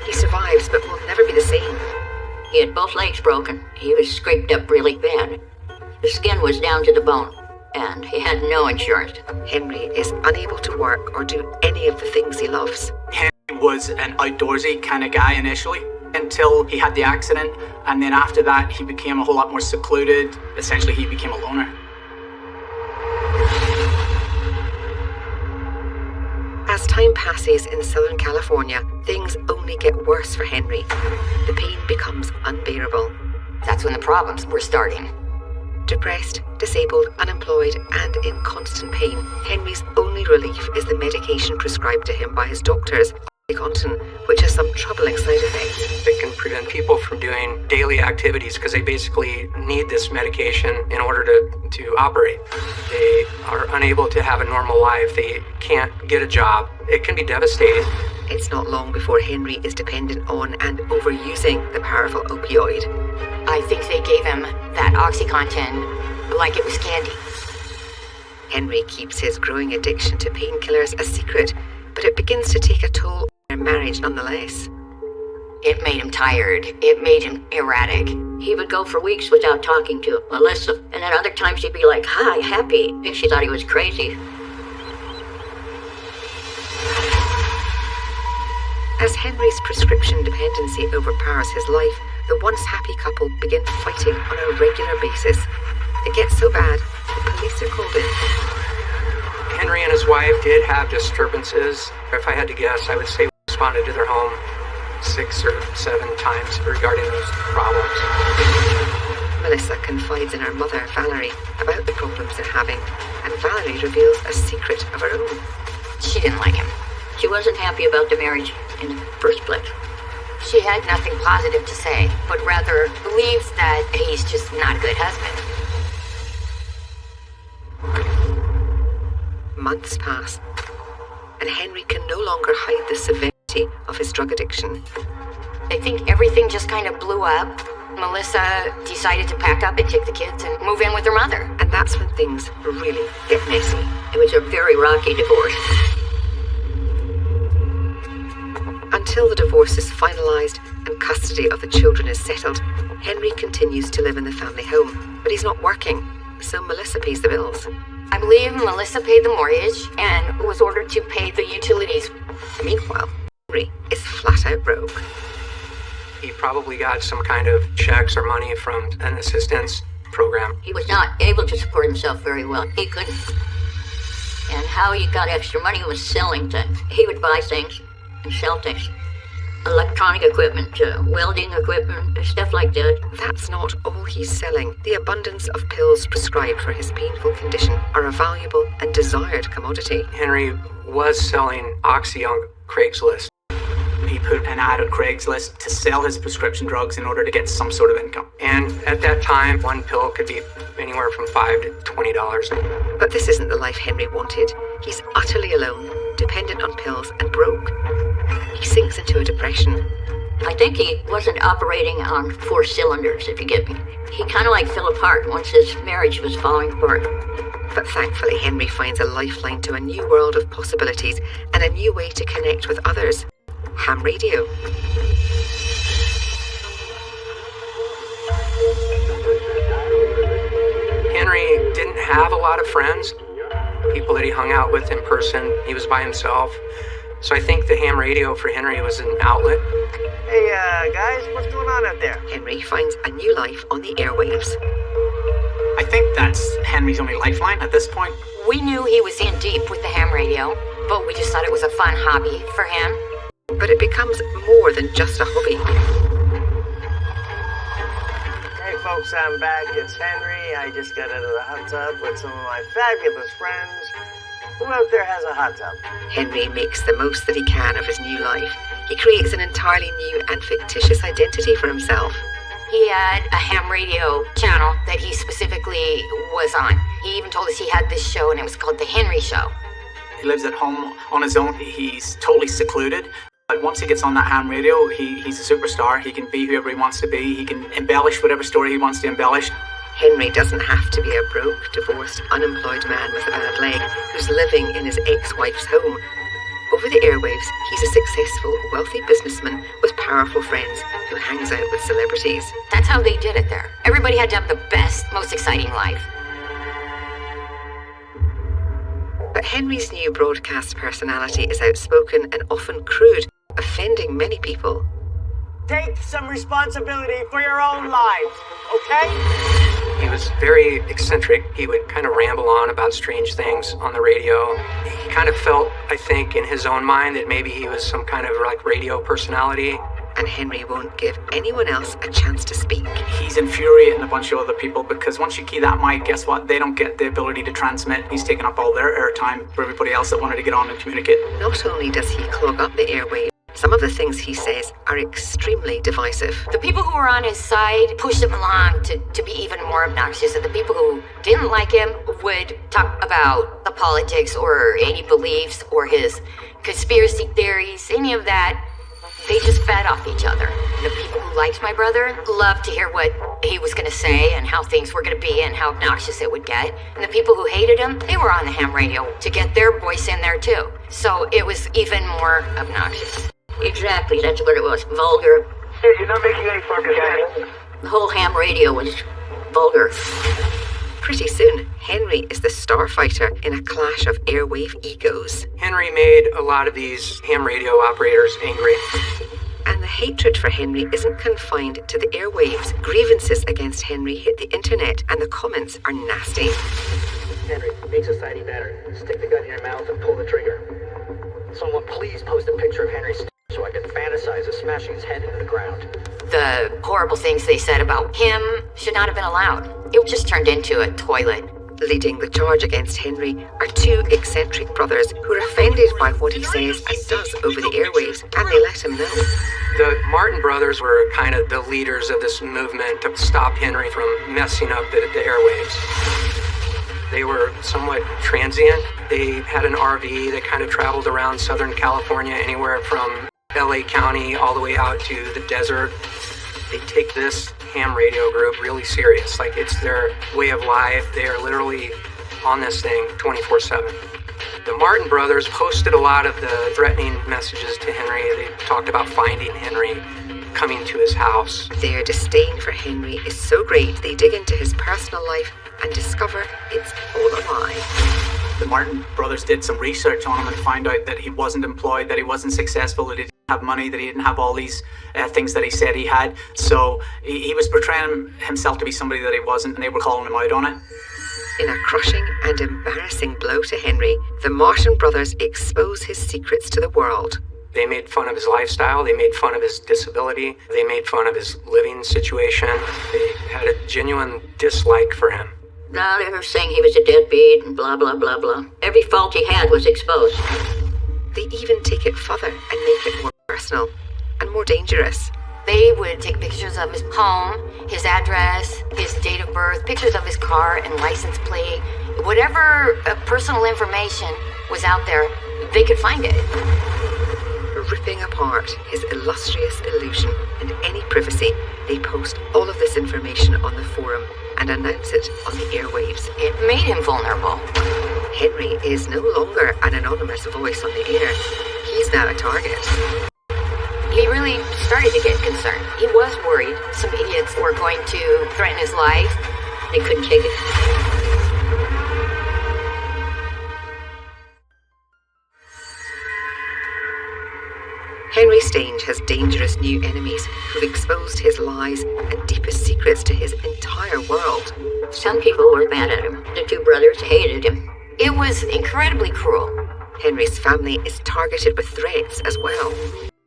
He survives, but will never be the same. He had both legs broken. He was scraped up really bad. The skin was down to the bone, and he had no insurance. Henry is unable to work or do any of the things he loves. Henry He was an outdoorsy kind of guy initially, until he had the accident, and then after that he became a whole lot more secluded. Essentially, he became a loner. As time passes in Southern California, things only get worse for Henry. The pain becomes unbearable. That's when the problems were starting. Depressed, disabled, unemployed, and in constant pain, Henry's only relief is the medication prescribed to him by his doctors, OxyContin, which has some troubling side effects. They can prevent people from doing daily activities because they basically need this medication in order to operate. They are unable to have a normal life. They can't get a job. It can be devastating. It's not long before Henry is dependent on and overusing the powerful opioid. I think they gave him that OxyContin like it was candy. Henry keeps his growing addiction to painkillers a secret, but it begins to take a toll on their marriage nonetheless. It made him tired. It made him erratic. He would go for weeks without talking to Melissa, and then other times he'd be like, hi, happy. And she thought he was crazy. As Henry's prescription dependency overpowers his life, the once happy couple begin fighting on a regular basis. It gets so bad, the police are called in. Henry and his wife did have disturbances. If I had to guess, I would say we responded to their home 6 or 7 times regarding those problems. Melissa confides in her mother, Valerie, about the problems they're having, and Valerie reveals a secret of her own. She didn't like him. She wasn't happy about the marriage in the first place. She had nothing positive to say, but rather believes that he's just not a good husband. Months pass, and Henry can no longer hide the severity of his drug addiction. I think everything just kind of blew up. Melissa decided to pack up and take the kids and move in with her mother. And that's when things really get messy. It was a very rocky divorce. Until the divorce is finalised and custody of the children is settled, Henry continues to live in the family home, but he's not working, so Melissa pays the bills. I believe Melissa paid the mortgage and was ordered to pay the utilities. Meanwhile, Henry is flat out broke. He probably got some kind of checks or money from an assistance program. He was not able to support himself very well. He couldn't. And how he got extra money was selling things. He would buy things and sell things. Electronic equipment, welding equipment, stuff like that. That's not all he's selling. The abundance of pills prescribed for his painful condition are a valuable and desired commodity. Henry was selling Oxy on Craigslist. He put an ad on Craigslist to sell his prescription drugs in order to get some sort of income. And at that time, one pill could be anywhere from $5 to $20. But this isn't the life Henry wanted. He's utterly alone, dependent on pills, and broke. He sinks into a depression. I think he wasn't operating on 4 cylinders, if you get me. He kind of like fell apart once his marriage was falling apart. But thankfully, Henry finds a lifeline to a new world of possibilities and a new way to connect with others. Ham radio. Henry didn't have a lot of friends, people that he hung out with in person. He was by himself. So I think the ham radio for Henry was an outlet. Hey, guys, what's going on out there? Henry finds a new life on the airwaves. I think that's Henry's only lifeline at this point. We knew he was in deep with the ham radio, but we just thought it was a fun hobby for him. But it becomes more than just a hobby. Hey folks, I'm back. It's Henry. I just got out of the hot tub with some of my fabulous friends. Who out there has a hot tub? Henry makes the most that he can of his new life. He creates an entirely new and fictitious identity for himself. He had a ham radio channel that he specifically was on. He even told us he had this show and it was called The Henry Show. He lives at home on his own. He's totally secluded. But once he gets on that ham radio, he's a superstar. He can be whoever he wants to be. He can embellish whatever story he wants to embellish. Henry doesn't have to be a broke, divorced, unemployed man with a bad leg who's living in his ex-wife's home. Over the airwaves, he's a successful, wealthy businessman with powerful friends who hangs out with celebrities. That's how they did it there. Everybody had to have the best, most exciting life. But Henry's new broadcast personality is outspoken and often crude, offending many people. Take some responsibility for your own lives, okay? He was very eccentric. He would kind of ramble on about strange things on the radio. He kind of felt, I think, in his own mind that maybe he was some kind of like radio personality. And Henry won't give anyone else a chance to speak. He's infuriating a bunch of other people because once you key that mic, guess what? They don't get the ability to transmit. He's taking up all their airtime for everybody else that wanted to get on and communicate. Not only does he clog up the airwaves, some of the things he says are extremely divisive. The people who were on his side pushed him along to be even more obnoxious, and the people who didn't like him would talk about the politics or any beliefs or his conspiracy theories, any of that. They just fed off each other. The people who liked my brother loved to hear what he was going to say and how things were going to be and how obnoxious it would get. And the people who hated him, they were on the ham radio to get their voice in there too. So it was even more obnoxious. Exactly, that's what it was. Vulgar. Hey, you're not making any fucking sense. The whole ham radio was vulgar. Pretty soon, Henry is the starfighter in a clash of airwave egos. Henry made a lot of these ham radio operators angry. And the hatred for Henry isn't confined to the airwaves. Grievances against Henry hit the internet, and the comments are nasty. Henry, make society better. Stick the gun in your mouth and pull the trigger. Someone please post a picture of Henry so I can fantasize of smashing his head into the ground. The horrible things they said about him should not have been allowed. It just turned into a toilet. Leading the charge against Henry are two eccentric brothers who are offended by what he says and does over the airwaves, and they let him know. The Martin brothers were kind of the leaders of this movement to stop Henry from messing up the airwaves. They were somewhat transient. They had an RV that kind of traveled around Southern California, anywhere from LA County all the way out to the desert. They take this ham radio group really serious. Like, it's their way of life. They are literally on this thing 24/7. The Martin brothers posted a lot of the threatening messages to Henry. They talked about finding Henry, coming to his house. Their disdain for Henry is so great, they dig into his personal life and discover it's all a lie. The Martin brothers did some research on him and found out that he wasn't employed, that he wasn't successful, that he didn't have money, that he didn't have all these things that he said he had. So he was portraying himself to be somebody that he wasn't, and they were calling him out on it. In a crushing and embarrassing blow to Henry, the Martin brothers expose his secrets to the world. They made fun of his lifestyle. They made fun of his disability. They made fun of his living situation. They had a genuine dislike for him. Now they were saying he was a deadbeat and blah, blah, blah, blah. Every fault he had was exposed. They even take it further and make it more personal and more dangerous. They would take pictures of his home, his address, his date of birth, pictures of his car and license plate. Whatever personal information was out there, they could find it. Ripping apart his illustrious illusion and any privacy, they post all of this information on the forum and announce it on the airwaves. It made him vulnerable. Henry is no longer an anonymous voice on the air. He's now a target. He really started to get concerned. He was worried some idiots were going to threaten his life. They couldn't take it. Henry Stange has dangerous new enemies who've exposed his lies and deepest secrets to his entire world. Some people were mad at him. The two brothers hated him. It was incredibly cruel. Henry's family is targeted with threats as well.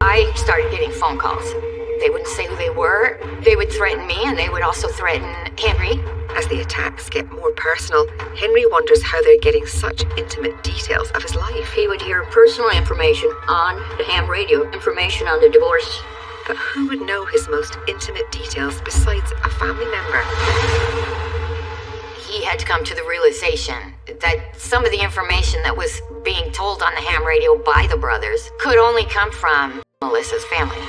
I started getting phone calls. They wouldn't say who they were. They would threaten me, and they would also threaten Henry. As the attacks get more personal, Henry wonders how they're getting such intimate details of his life. He would hear personal information on the ham radio, information on the divorce. But who would know his most intimate details besides a family member? He had to come to the realization that some of the information that was being told on the ham radio by the brothers could only come from Melissa's family.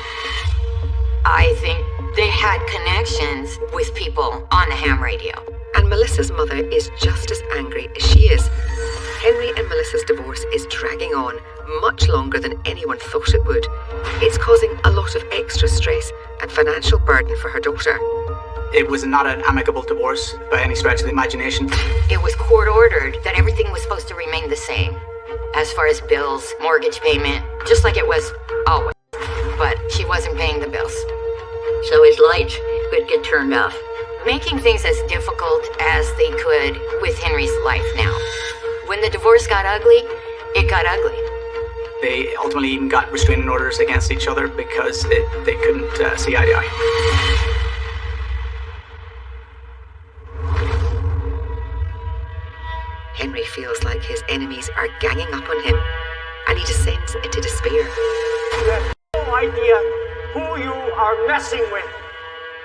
I think they had connections with people on the ham radio. And Melissa's mother is just as angry as she is. Henry and Melissa's divorce is dragging on much longer than anyone thought it would. It's causing a lot of extra stress and financial burden for her daughter. It was not an amicable divorce by any stretch of the imagination. It was court ordered that everything was supposed to remain the same. As far as bills, mortgage payment, just like it was always. but she wasn't paying the bills. So his lights could get turned off. Making things as difficult as they could with Henry's life now. When the divorce got ugly, it got ugly. They ultimately even got restraining orders against each other because they couldn't see eye to eye. Henry feels like his enemies are ganging up on him, and he descends into despair. You have no idea who you are messing with.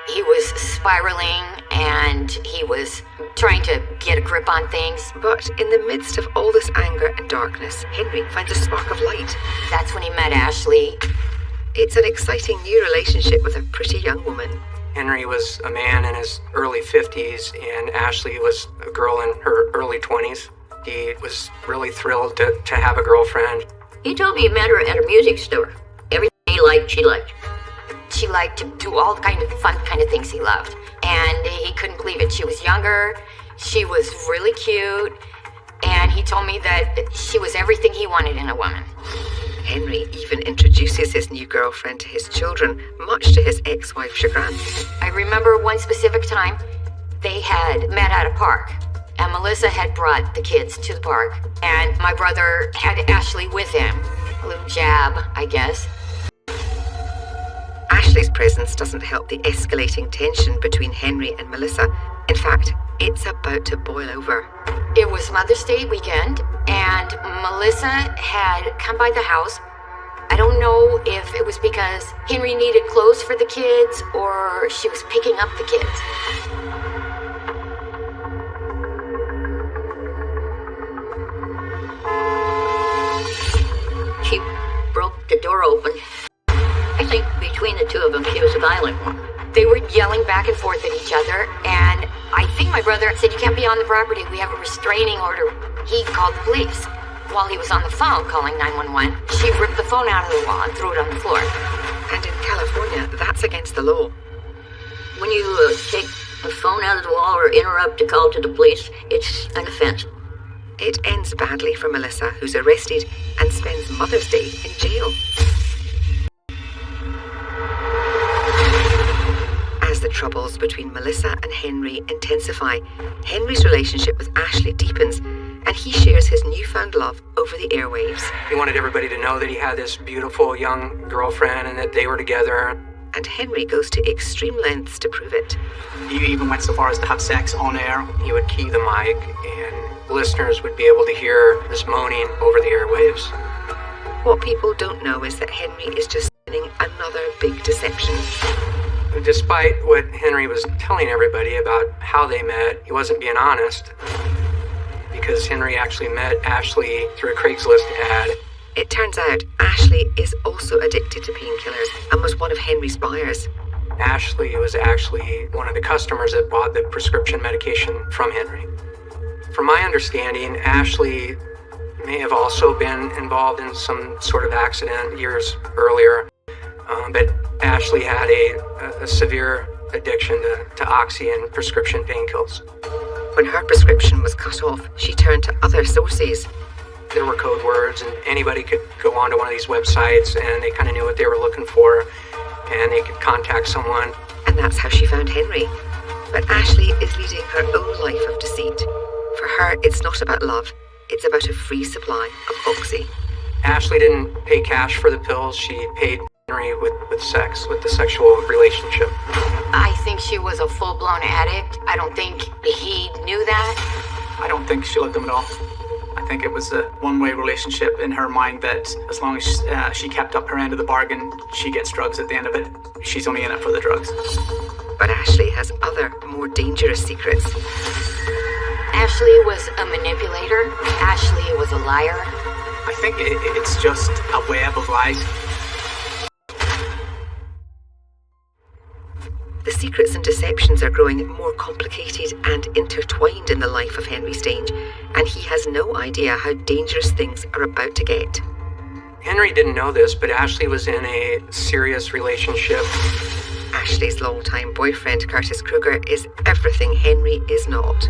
He was spiraling and he was trying to get a grip on things. But in the midst of all this anger and darkness, Henry finds a spark of light. That's when he met Ashley. It's an exciting new relationship with a pretty young woman. Henry was a man in his early 50s, and Ashley was a girl in her early 20s. He was really thrilled to have a girlfriend. He told me he met her at a music store. Everything he liked, she liked. She liked to do all kind of fun kind of things he loved. And he couldn't believe it. She was younger, she was really cute, and he told me that she was everything he wanted in a woman. Henry even introduces his new girlfriend to his children, much to his ex-wife's chagrin. I remember one specific time they had met at a park, and Melissa had brought the kids to the park, and my brother had Ashley with him. A little jab, I guess. Ashley's presence doesn't help the escalating tension between Henry and Melissa. In fact, it's about to boil over. It was Mother's Day weekend, and Melissa had come by the house. I don't know if it was because Henry needed clothes for the kids or she was picking up the kids. She broke the door open. I think between the two of them, she was a violent one. They were yelling back and forth at each other, and I think my brother said, "You can't be on the property. We have a restraining order." He called the police. While he was on the phone calling 911, she ripped the phone out of the wall and threw it on the floor. And in California, that's against the law. When you take a phone out of the wall or interrupt a call to the police, it's an offense. It ends badly for Melissa, who's arrested and spends Mother's Day in jail. As the troubles between Melissa and Henry intensify, Henry's relationship with Ashley deepens, and he shares his newfound love over the airwaves. He wanted everybody to know that he had this beautiful young girlfriend and that they were together. And Henry goes to extreme lengths to prove it. He even went so far as to have sex on air. He would key the mic, and listeners would be able to hear this moaning over the airwaves. What people don't know is that Henry is just spinning another big deception. Despite what Henry was telling everybody about how they met, he wasn't being honest, because Henry actually met Ashley through a Craigslist ad. It turns out Ashley is also addicted to painkillers and was one of Henry's buyers. Ashley was actually one of the customers that bought the prescription medication from Henry. From my understanding, Ashley may have also been involved in some sort of accident years earlier, but Ashley had a severe addiction to Oxy and prescription painkillers. When her prescription was cut off, she turned to other sources. There were code words, and anybody could go onto one of these websites, and they kind of knew what they were looking for, and they could contact someone. And that's how she found Henry. But Ashley is leading her own life of deceit. For her, it's not about love. It's about a free supply of Oxy. Ashley didn't pay cash for the pills. She paid Henry with sex, with the sexual relationship. I think she was a full-blown addict. I don't think he knew that. I don't think she loved him at all. I think it was a one-way relationship in her mind that as long as she kept up her end of the bargain, she gets drugs at the end of it. She's only in it for the drugs. But Ashley has other, more dangerous secrets. Ashley was a manipulator. Ashley was a liar. I think it's just a web of lies. The secrets and deceptions are growing more complicated and intertwined in the life of Henry Stange, and he has no idea how dangerous things are about to get. Henry didn't know this, but Ashley was in a serious relationship. Ashley's longtime boyfriend, Curtis Kruger, is everything Henry is not.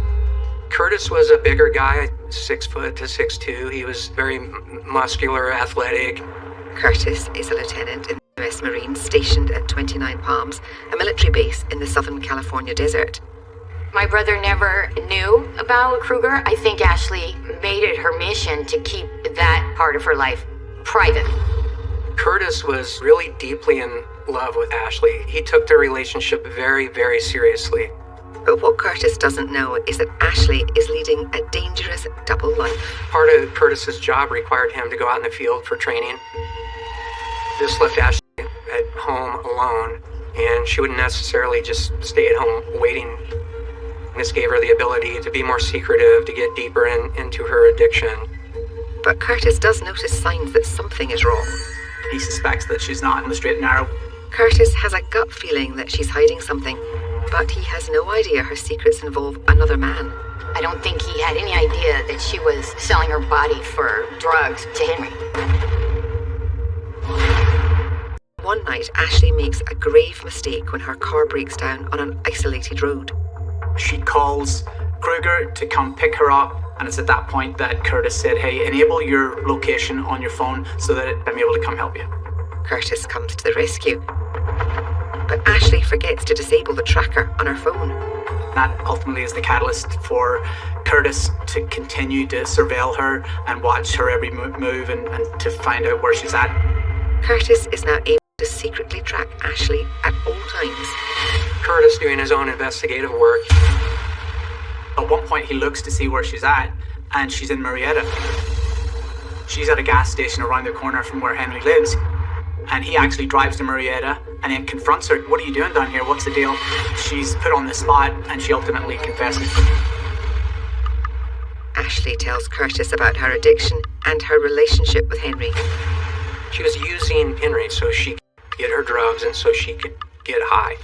Curtis was a bigger guy, 6 foot to 6'2". He was very muscular, athletic. Curtis is a lieutenant in the US Marines stationed at 29 Palms, a military base in the Southern California desert. My brother never knew about Kruger. I think Ashley made it her mission to keep that part of her life private. Curtis was really deeply in love with Ashley. He took their relationship very, very seriously. But what Curtis doesn't know is that Ashley is leading a dangerous double life. Part of Curtis's job required him to go out in the field for training. This left Ashley at home alone, and she wouldn't necessarily just stay at home waiting. This gave her the ability to be more secretive, to get deeper into her addiction. But Curtis does notice signs that something is wrong. He suspects that she's not in the straight and narrow. Curtis has a gut feeling that she's hiding something, but he has no idea her secrets involve another man. I don't think he had any idea that she was selling her body for drugs to Henry. One night, Ashley makes a grave mistake when her car breaks down on an isolated road. She calls Kruger to come pick her up, and it's at that point that Curtis said, hey, enable your location on your phone so that I'm able to come help you. Curtis comes to the rescue, but Ashley forgets to disable the tracker on her phone. That ultimately is the catalyst for Curtis to continue to surveil her and watch her every move and to find out where she's at. Curtis is now able to secretly track Ashley at all times. Curtis doing his own investigative work. At one point he looks to see where she's at, and she's in Marietta. She's at a gas station around the corner from where Henry lives, and he actually drives to Marietta and then confronts her. What are you doing down here? What's the deal? She's put on the spot, and she ultimately confesses. Ashley tells Curtis about her addiction and her relationship with Henry. She was using Henry so she could get her drugs and so she could get high.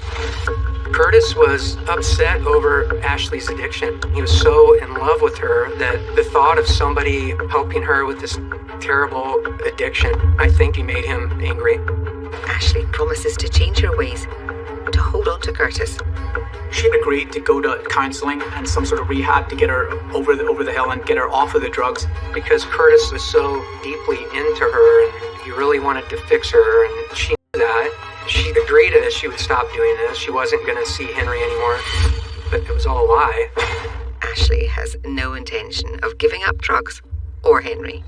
Curtis was upset over Ashley's addiction. He was so in love with her that the thought of somebody helping her with this terrible addiction, I think he made him angry. Ashley promises to change her ways, to hold on to Curtis. She agreed to go to counseling and some sort of rehab to get her over the hill and get her off of the drugs. Because Curtis was so deeply into her and he really wanted to fix her, and she knew that. She agreed that she would stop doing this. She wasn't going to see Henry anymore, but it was all a lie. Ashley has no intention of giving up drugs or Henry.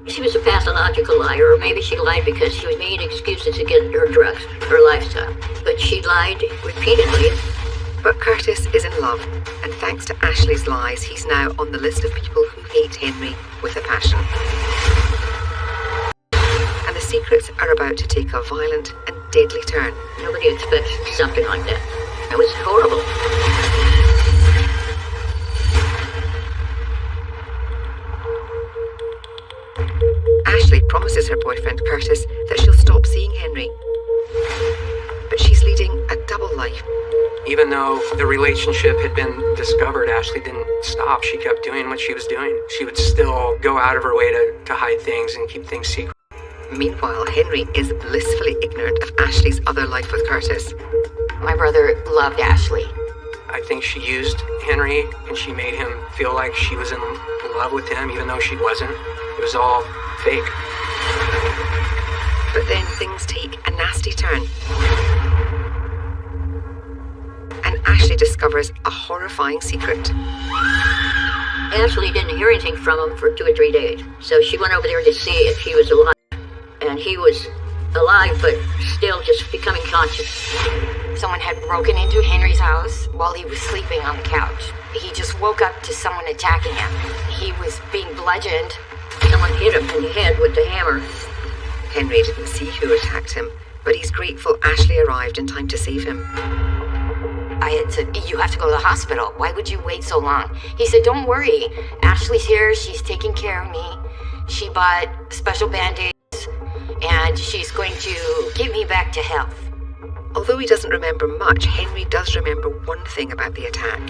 She was a pathological liar, or maybe she lied because she was making excuses to get her drugs, her lifestyle. But she lied repeatedly. But Curtis is in love, and thanks to Ashley's lies, he's now on the list of people who hate Henry with a passion. And the secrets are about to take a violent and deadly turn. Nobody expects something like that. It was horrible. Ashley promises her boyfriend Curtis that she'll stop seeing Henry. But she's leading a double life. Even though the relationship had been discovered, Ashley didn't stop. She kept doing what she was doing. She would still go out of her way to hide things and keep things secret. Meanwhile, Henry is blissfully ignorant of Ashley's other life with Curtis. My brother loved Ashley. I think she used Henry and she made him feel like she was in love with him, even though she wasn't. It was all fake. But then things take a nasty turn. And Ashley discovers a horrifying secret. Ashley didn't hear anything from him for 2 or 3 days, so she went over there to see if he was alive. And he was alive, but still just becoming conscious. Someone had broken into Henry's house while he was sleeping on the couch. He just woke up to someone attacking him. He was being bludgeoned. Someone hit him in the head with the hammer. Henry didn't see who attacked him, but he's grateful Ashley arrived in time to save him. I had said, you have to go to the hospital. Why would you wait so long? He said, don't worry. Ashley's here. She's taking care of me. She bought special Band-Aids, and she's going to get me back to health. Although he doesn't remember much, Henry does remember one thing about the attack.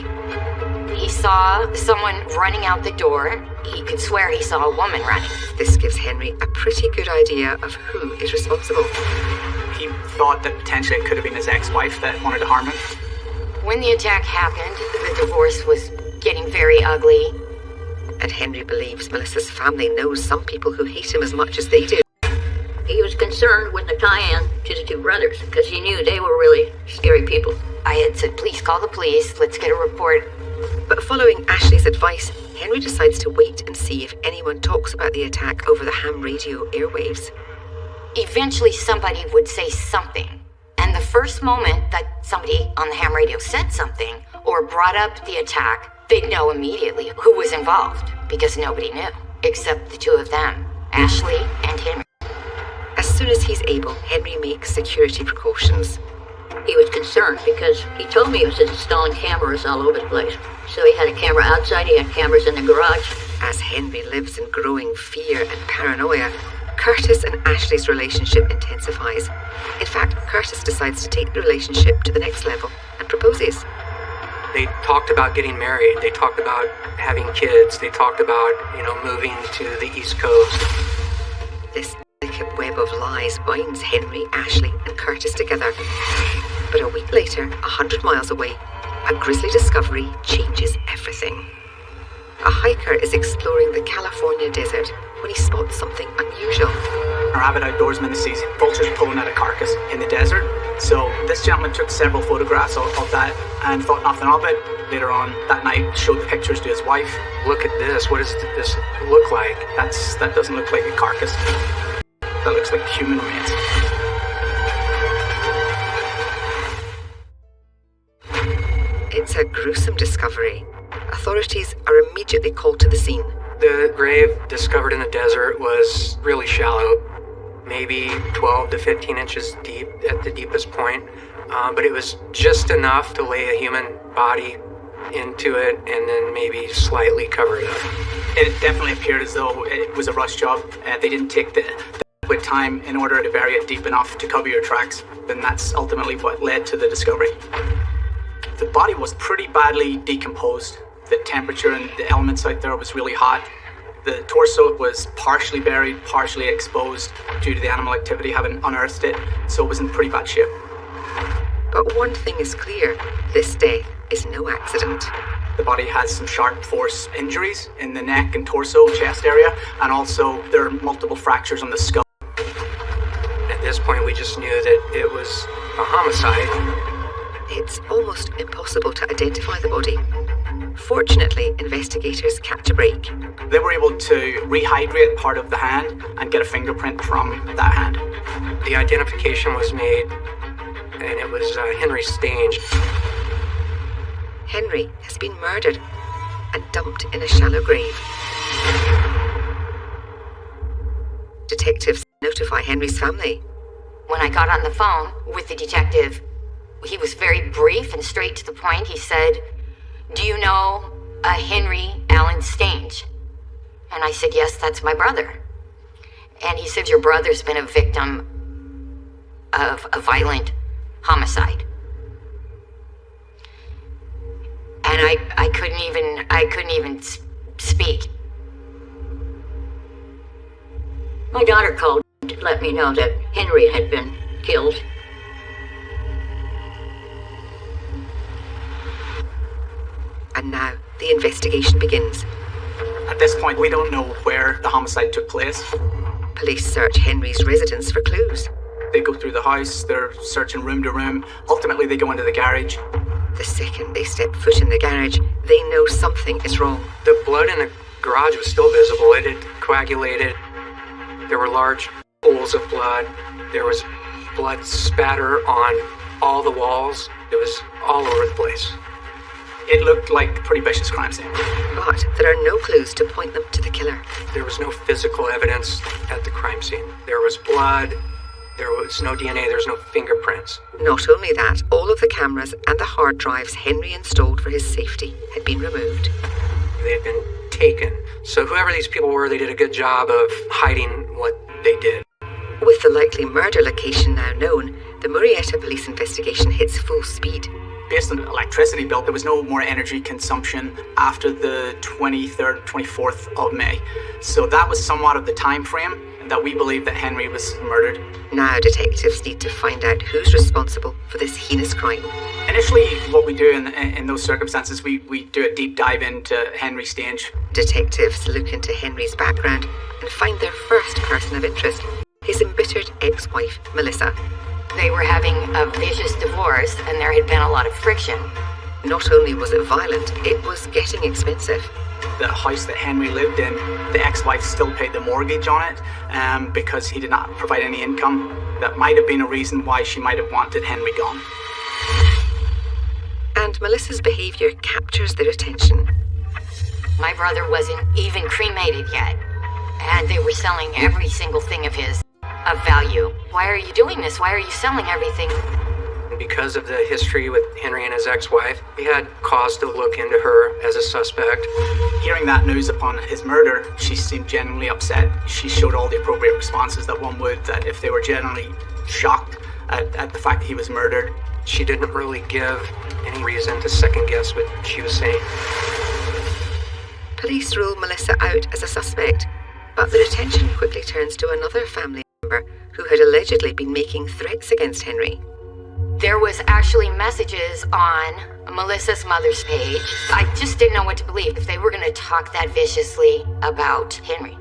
He saw someone running out the door. He could swear he saw a woman running. This gives Henry a pretty good idea of who is responsible. He thought that potentially it could have been his ex-wife that wanted to harm him. When the attack happened, the divorce was getting very ugly. And Henry believes Melissa's family knows some people who hate him as much as they do. was concerned with the tie-in to the two brothers because he knew they were really scary people. I had said, please call the police, let's get a report. But following Ashley's advice, Henry decides to wait and see if anyone talks about the attack over the ham radio airwaves. Eventually somebody would say something. And the first moment that somebody on the ham radio said something or brought up the attack, they'd know immediately who was involved because nobody knew except the two of them, Ashley and Henry. As soon as he's able, Henry makes security precautions. He was concerned because he told me he was installing cameras all over the place. So he had a camera outside, he had cameras in the garage. As Henry lives in growing fear and paranoia, Curtis and Ashley's relationship intensifies. In fact, Curtis decides to take the relationship to the next level and proposes. They talked about getting married. They talked about having kids. They talked about, moving to the East Coast. This delicate web of lies binds Henry, Ashley, and Curtis together. But a week later, 100 miles away, a grisly discovery changes everything. A hiker is exploring the California desert when he spots something unusual. Our avid outdoorsman sees vultures pulling at a carcass in the desert. So this gentleman took several photographs of that and thought nothing of it. Later on that night, showed the pictures to his wife. Look at this. What does this look like? That doesn't look like a carcass. That looks like human remains. It's a gruesome discovery. Authorities are immediately called to the scene. The grave discovered in the desert was really shallow, maybe 12 to 15 inches deep at the deepest point, but it was just enough to lay a human body into it and then maybe slightly cover it up. It definitely appeared as though it was a rush job. They didn't take the adequate time in order to bury it deep enough to cover your tracks, and that's ultimately what led to the discovery. The body was pretty badly decomposed. The temperature and the elements out there was really hot. The torso was partially buried, partially exposed due to the animal activity having unearthed it, so it was in pretty bad shape. But one thing is clear, this death is no accident. The body has some sharp force injuries in the neck and torso, chest area, and also there are multiple fractures on the skull. At this point, we just knew that it was a homicide. It's almost impossible to identify the body. Fortunately, investigators catch a break. They were able to rehydrate part of the hand and get a fingerprint from that hand. The identification was made, and it was Henry Stange. Henry has been murdered and dumped in a shallow grave. Detectives notify Henry's family. When I got on the phone with the detective, he was very brief and straight to the point. He said, "Do you know a Henry Allen Stange?" And I said, "Yes, that's my brother." And he said, "Your brother's been a victim of a violent homicide." And I couldn't even speak. My daughter called to let me know that Henry had been killed. And now the investigation begins. At this point, we don't know where the homicide took place. Police search Henry's residence for clues. They go through the house, they're searching room to room. Ultimately, they go into the garage. The second they step foot in the garage, they know something is wrong. The blood in the garage was still visible. It had coagulated. There were large pools of blood. There was blood spatter on all the walls. It was all over the place. It looked like a pretty vicious crime scene. But there are no clues to point them to the killer. There was no physical evidence at the crime scene. There was blood. There was no DNA. There was no fingerprints. Not only that, all of the cameras and the hard drives Henry installed for his safety had been removed. They had been taken. So whoever these people were, they did a good job of hiding what they did. With the likely murder location now known, the Murrieta police investigation hits full speed. Based on the electricity bill, there was no more energy consumption after the 23rd, 24th of May. So that was somewhat of the time frame that we believe that Henry was murdered. Now detectives need to find out who's responsible for this heinous crime. Initially, what we do in those circumstances, we do a deep dive into Henry Stange. Detectives look into Henry's background and find their first person of interest, his embittered ex-wife, Melissa. They were having a vicious divorce, and there had been a lot of friction. Not only was it violent, it was getting expensive. The house that Henry lived in, the ex-wife still paid the mortgage on it because he did not provide any income. That might have been a reason why she might have wanted Henry gone. And Melissa's behaviour captures their attention. My brother wasn't even cremated yet, and they were selling every single thing of his of value. Why are you doing this? Why are you selling everything? Because of the history with Henry and his ex-wife, we had cause to look into her as a suspect. Hearing that news upon his murder, she seemed genuinely upset. She showed all the appropriate responses that one would, that if they were genuinely shocked at the fact that he was murdered. She didn't really give any reason to second guess what she was saying. Police rule Melissa out as a suspect, but their attention quickly turns to another family member who had allegedly been making threats against Henry. There was actually messages on Melissa's mother's page. I just didn't know what to believe, if they were going to talk that viciously about Henry.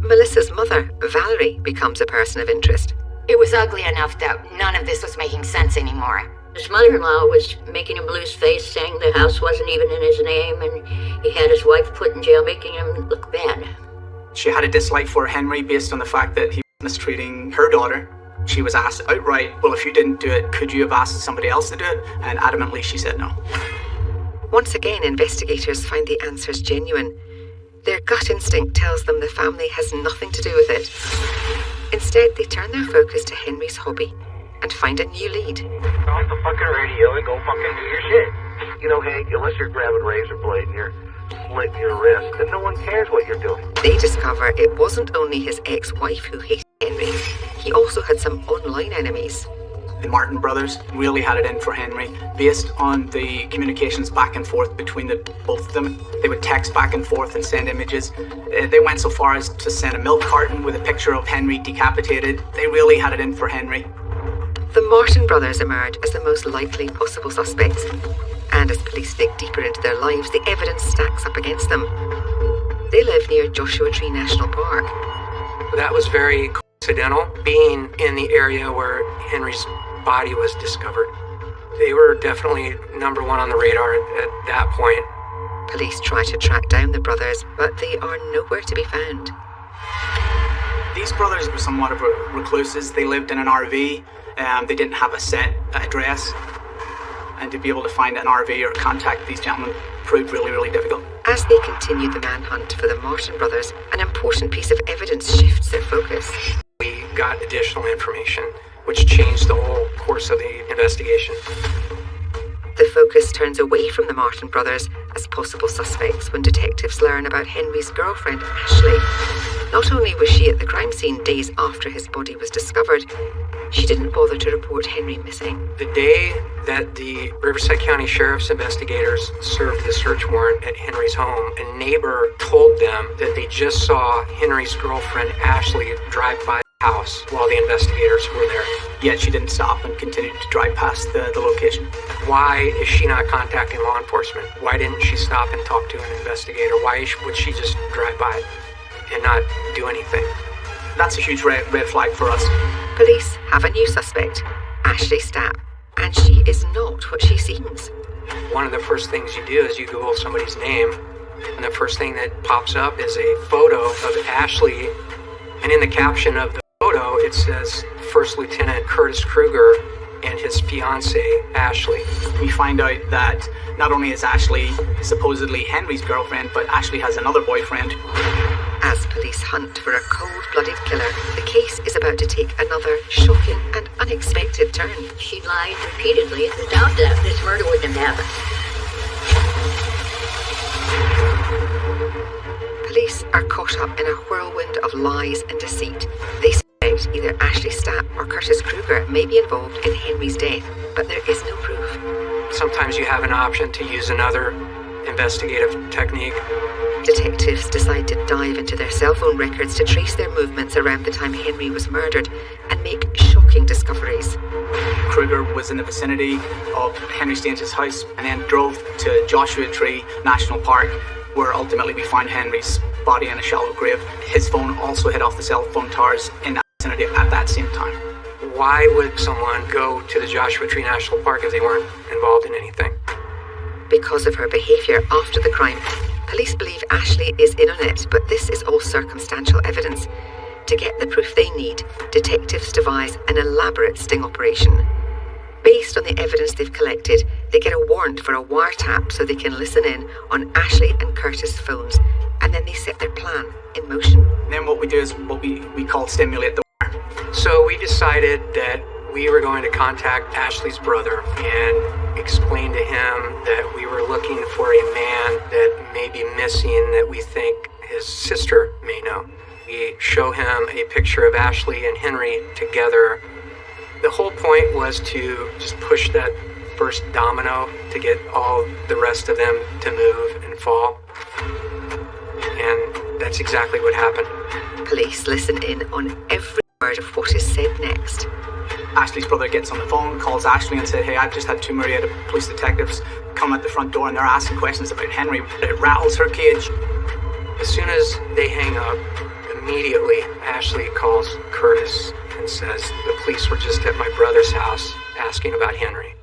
Melissa's mother, Valerie, becomes a person of interest. It was ugly enough that none of this was making sense anymore. His mother-in-law was making him lose face, saying the house wasn't even in his name, and he had his wife put in jail, making him look bad. She had a dislike for Henry based on the fact that he was mistreating her daughter. She was asked outright, well, if you didn't do it, could you have asked somebody else to do it? And adamantly she said no. Once again, investigators find the answers genuine. Their gut instinct tells them the family has nothing to do with it. Instead, they turn their focus to Henry's hobby and find a new lead. Turn off the fucking radio and go fucking do your shit. You know, Hank, unless you're grabbing razor blade and you're slitting your wrist, then no one cares what you're doing. They discover it wasn't only his ex-wife who hated Henry. He also had some online enemies. The Martin brothers really had it in for Henry. Based on the communications back and forth between both of them, they would text back and forth and send images. They went so far as to send a milk carton with a picture of Henry decapitated. They really had it in for Henry. The Martin brothers emerge as the most likely possible suspects. And as police dig deeper into their lives, the evidence stacks up against them. They live near Joshua Tree National Park. That was very coincidental, being in the area where Henry's body was discovered. They were definitely number one on the radar at that point. Police try to track down the brothers, but they are nowhere to be found. These brothers were somewhat of recluses. They lived in an RV. They didn't have a set address. And to be able to find an RV or contact these gentlemen proved really, really difficult. As they continue the manhunt for the Martin brothers, an important piece of evidence shifts their focus. We got additional information, which changed the whole course of the investigation. The focus turns away from the Martin brothers as possible suspects when detectives learn about Henry's girlfriend, Ashley. Not only was she at the crime scene days after his body was discovered, she didn't bother to report Henry missing. The day that the Riverside County Sheriff's investigators served the search warrant at Henry's home, a neighbor told them that they just saw Henry's girlfriend, Ashley, drive by the house while the investigators were there. Yet she didn't stop and continued to drive past the location. Why is she not contacting law enforcement? Why didn't she stop and talk to an investigator? Why would she just drive by and not do anything? That's a huge red flag for us. Police have a new suspect, Ashley Stapp, and she is not what she seems. One of the first things you do is you Google somebody's name, and the first thing that pops up is a photo of Ashley, and in the caption of the photo it says First Lieutenant Curtis Kruger and his fiancée, Ashley. We find out that not only is Ashley supposedly Henry's girlfriend, but Ashley has another boyfriend. As police hunt for a cold-blooded killer, the case is about to take another shocking and unexpected turn. She lied repeatedly. Without that, this murder wouldn't have happened. Police are caught up in a whirlwind of lies and deceit. They suspect either Ashley Stapp or Curtis Kruger may be involved in Henry's death, but there is no proof. Sometimes you have an option to use another investigative technique. Detectives decide to dive into their cell phone records to trace their movements around the time Henry was murdered and make shocking discoveries. Kruger was in the vicinity of Henry Stange's house and then drove to Joshua Tree National Park, where ultimately we find Henry's body in a shallow grave. His phone also hit off the cell phone towers in that vicinity at that same time. Why would someone go to the Joshua Tree National Park if they weren't involved in anything? Because of her behaviour after the crime, police believe Ashley is in on it, but this is all circumstantial evidence. To get the proof they need, detectives devise an elaborate sting operation. Based on the evidence they've collected, they get a warrant for a wiretap so they can listen in on Ashley and Curtis' phones, and then they set their plan in motion. And then what we do is what we call stimulate the wire. So we decided that we were going to contact Ashley's brother and explain to him that we were looking for a man that may be missing that we think his sister may know. We show him a picture of Ashley and Henry together. The whole point was to just push that first domino to get all the rest of them to move and fall. And that's exactly what happened. Police listen in on every word of what is said next. Ashley's brother gets on the phone, calls Ashley and said, "Hey, I've just had two Marietta police detectives come at the front door and they're asking questions about Henry." It rattles her cage. As soon as they hang up, immediately Ashley calls Curtis and says, "The police were just at my brother's house asking about Henry."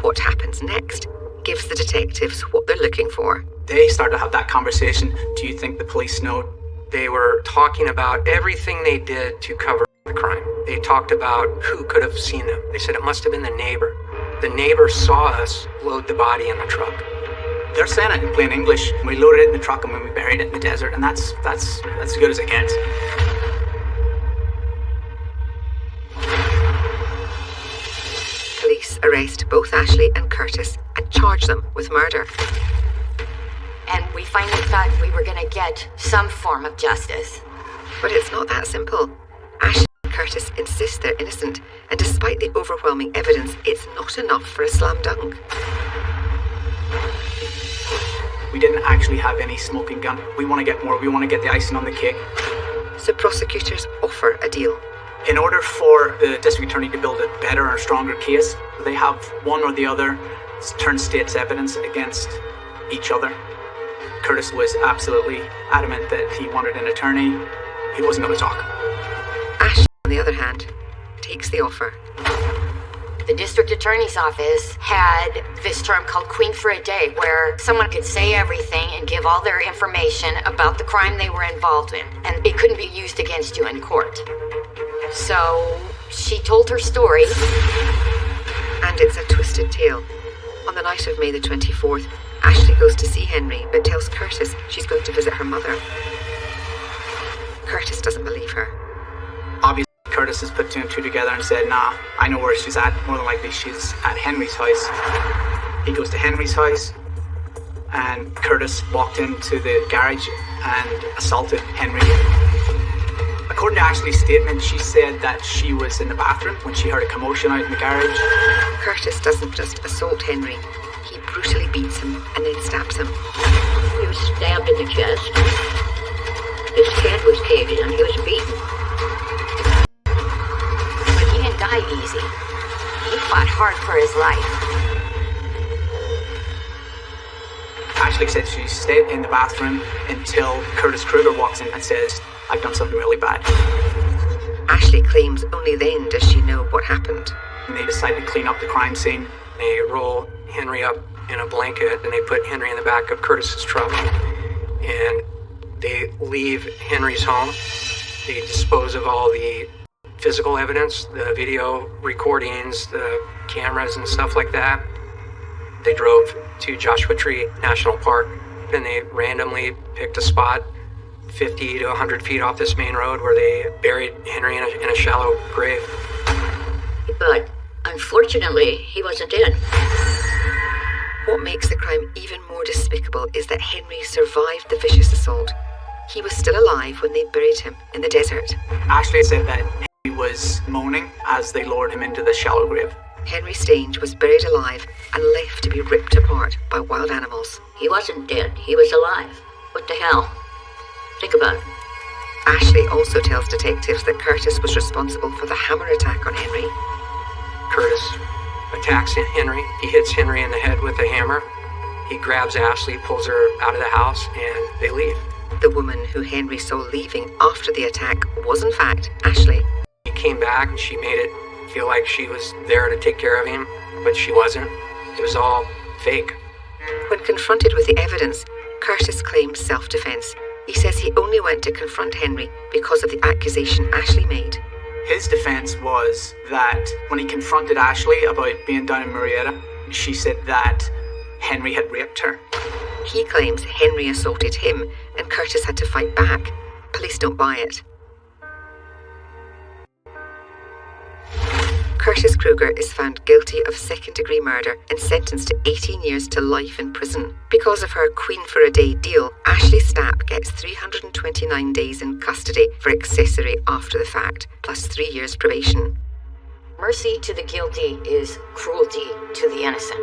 What happens next gives the detectives what they're looking for. They start to have that conversation. Do you think the police know? They were talking about everything they did to cover the crime. They talked about who could have seen them. They said it must have been the neighbor. The neighbor saw us load the body in the truck. They're saying it in plain English. We loaded it in the truck and when we buried it in the desert, and that's as good as it gets. Police arrest both Ashley and Curtis and charge them with murder. And we finally thought we were going to get some form of justice. But it's not that simple. Ashley and Curtis insist they're innocent, and despite the overwhelming evidence, it's not enough for a slam dunk. We didn't actually have any smoking gun. We want to get more. We want to get the icing on the cake. So prosecutors offer a deal. In order for the district attorney to build a better or stronger case, they have one or the other turn state's evidence against each other. Curtis was absolutely adamant that he wanted an attorney. He wasn't going to talk. Ashley, on the other hand, takes the offer. The district attorney's office had this term called Queen for a Day, where someone could say everything and give all their information about the crime they were involved in, and it couldn't be used against you in court. So she told her story. And it's a twisted tale. On the night of May the 24th, Ashley goes to see Henry, but tells Curtis she's going to visit her mother. Curtis doesn't believe her. Obviously, Curtis has put two and two together and said, "Nah, I know where she's at. More than likely, she's at Henry's house." He goes to Henry's house, and Curtis walked into the garage and assaulted Henry. According to Ashley's statement, she said that she was in the bathroom when she heard a commotion out in the garage. Curtis doesn't just assault Henry. He brutally beats him and then stabs him. He was stabbed in the chest. His head was caved in and he was beaten. But he didn't die easy. He fought hard for his life. Ashley said she stayed in the bathroom until Curtis Kruger walks in and says, "I've done something really bad." Ashley claims only then does she know what happened. And they decide to clean up the crime scene. They roll Henry up in a blanket and they put Henry in the back of Curtis's truck. And they leave Henry's home. They dispose of all the physical evidence, the video recordings, the cameras and stuff like that. They drove to Joshua Tree National Park and they randomly picked a spot 50 to 100 feet off this main road where they buried Henry in a shallow grave. But unfortunately, he wasn't dead. What makes the crime even more despicable is that Henry survived the vicious assault. He was still alive when they buried him in the desert. Ashley said that Henry was moaning as they lowered him into the shallow grave. Henry Stange was buried alive and left to be ripped apart by wild animals. He wasn't dead. He was alive. What the hell? Think about it. Ashley also tells detectives that Curtis was responsible for the hammer attack on Henry. Curtis attacks Henry. He hits Henry in the head with a hammer. He grabs Ashley, pulls her out of the house, and they leave. The woman who Henry saw leaving after the attack was in fact Ashley. came back and she made it feel like she was there to take care of him, but she wasn't. It was all fake. When confronted with the evidence, Curtis claimed self-defense. He says he only went to confront Henry because of the accusation Ashley made. His defense was that when he confronted Ashley about being down in Marietta, she said that Henry had raped her. He claims Henry assaulted him and Curtis had to fight back. Police don't buy it. Curtis Kruger is found guilty of second-degree murder and sentenced to 18 years to life in prison. Because of her queen-for-a-day deal, Ashley Stapp gets 329 days in custody for accessory after the fact, plus 3 years probation. Mercy to the guilty is cruelty to the innocent.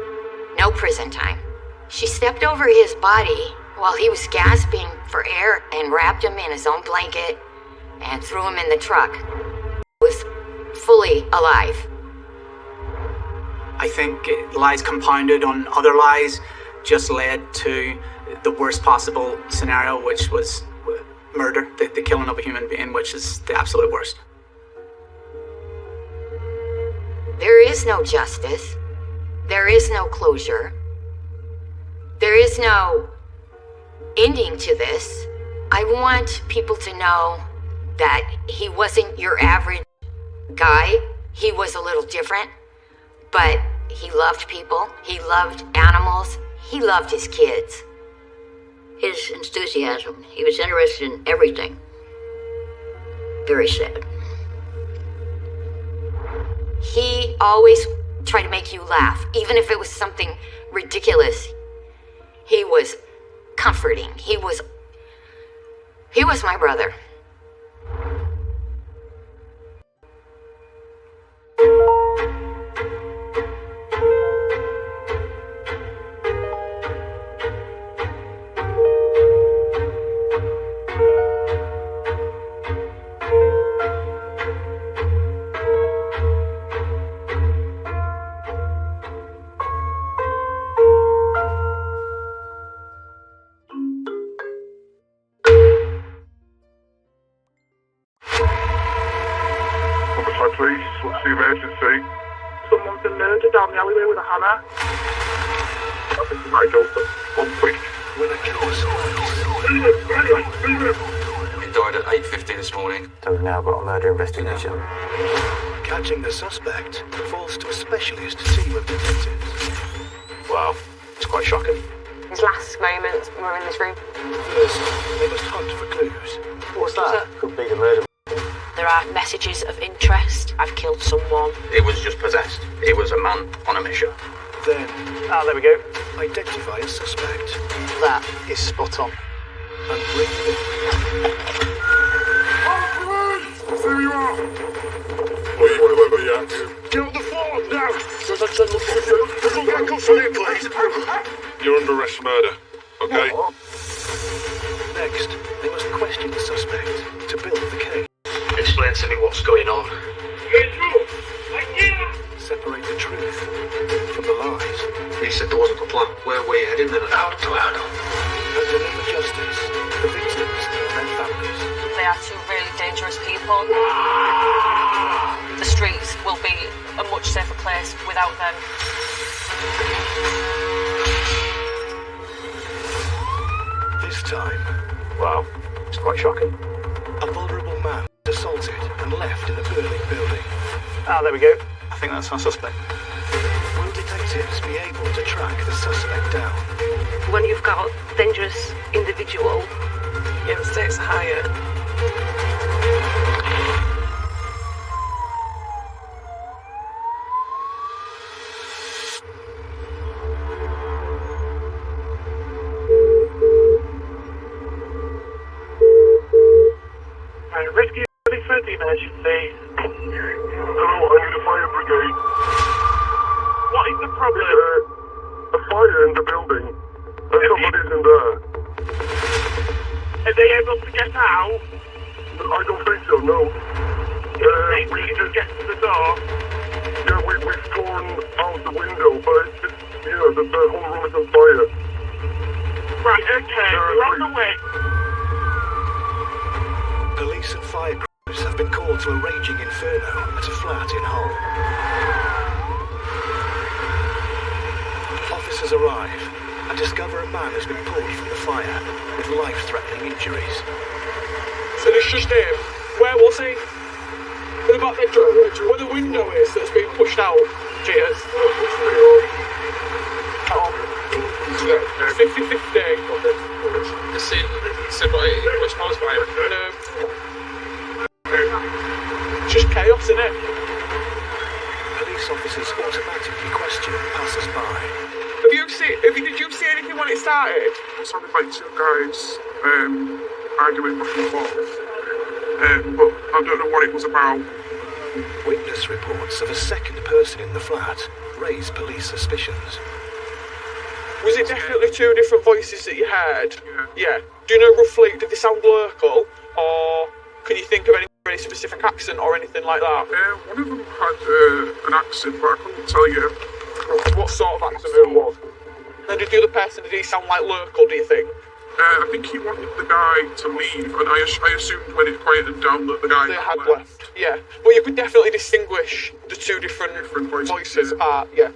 No prison time. She stepped over his body while he was gasping for air and wrapped him in his own blanket and threw him in the truck. He was fully alive. I think lies compounded on other lies just led to the worst possible scenario, which was murder, the killing of a human being, which is the absolute worst. There is no justice. There is no closure. There is no ending to this. I want people to know that he wasn't your average guy. He was a little different, but he loved people. He loved animals. He loved his kids. His enthusiasm, he was interested in everything. Very sad. He always tried to make you laugh, even if it was something ridiculous. He was comforting. He was my brother. Police, what's the emergency? Someone's been murdered down the alleyway with a hammer. I think you might go on quick. With a He died at 8:50 this morning. So we've now got a murder investigation. Catching the suspect falls to a specialist team of detectives. Wow, it's quite shocking. His last moments were in this room. First, they must hunt for clues. What's that? Could be the murder. There are messages of interest. I've killed someone. It was just possessed. It was a man on a mission. Then, there we go. identify a suspect. That is spot on. And bring them in. There you are! What do you want to let me at you? Get on the floor now! Don't get cuffs on here, please. You're under arrest for murder, okay? Next, they must question the suspect to build the case. Explain to me what's going on. Separate the truth from the lies. He said there wasn't a plan. Where were you heading then? Out to And deliver justice to the victims and their families. They are two really dangerous people. The streets will be a much safer place without them. This time, wow, it's quite shocking. A vulnerable man was assaulted and left in a burning building. There we go. I think that's our suspect. Will detectives be able to track the suspect down? When you've got a dangerous individual, yeah, the stakes are higher. Rescue 30 emergency. Hello, I need a fire brigade. What is the problem? A fire in the building. Somebody's in there. Are they able to get out? I don't think so, no. We just get to the door. Yeah, we've torn out the window, but the whole room is on fire. Right, okay, we're on the way. Police and fire crews have have been called to a raging inferno at a flat in Hull. Officers arrive and discover a man has been pulled from the fire with life-threatening injuries. So it's just him. Where was he? In the back bedroom, where the window is that's been pushed out. Cheers. 50-50. The scene separated was caused by just chaos, isn't it? Police officers automatically question passers-by. Did you see anything when it started? It sounded like two guys arguing back and forth. But I don't know what it was about. Witness reports of a second person in the flat raise police suspicions. Was it definitely two different voices that you heard? Yeah. Do you know roughly, did they sound local? Or can you think of any specific accent or anything like that? One of them had an accent, but I couldn't tell you. What sort of accent it was? And did the other person, did he sound like local, do you think? I think he wanted the guy to leave, and I assumed when it quieted down that the guy had left. Yeah, but you could definitely distinguish the two different voices apart, yeah.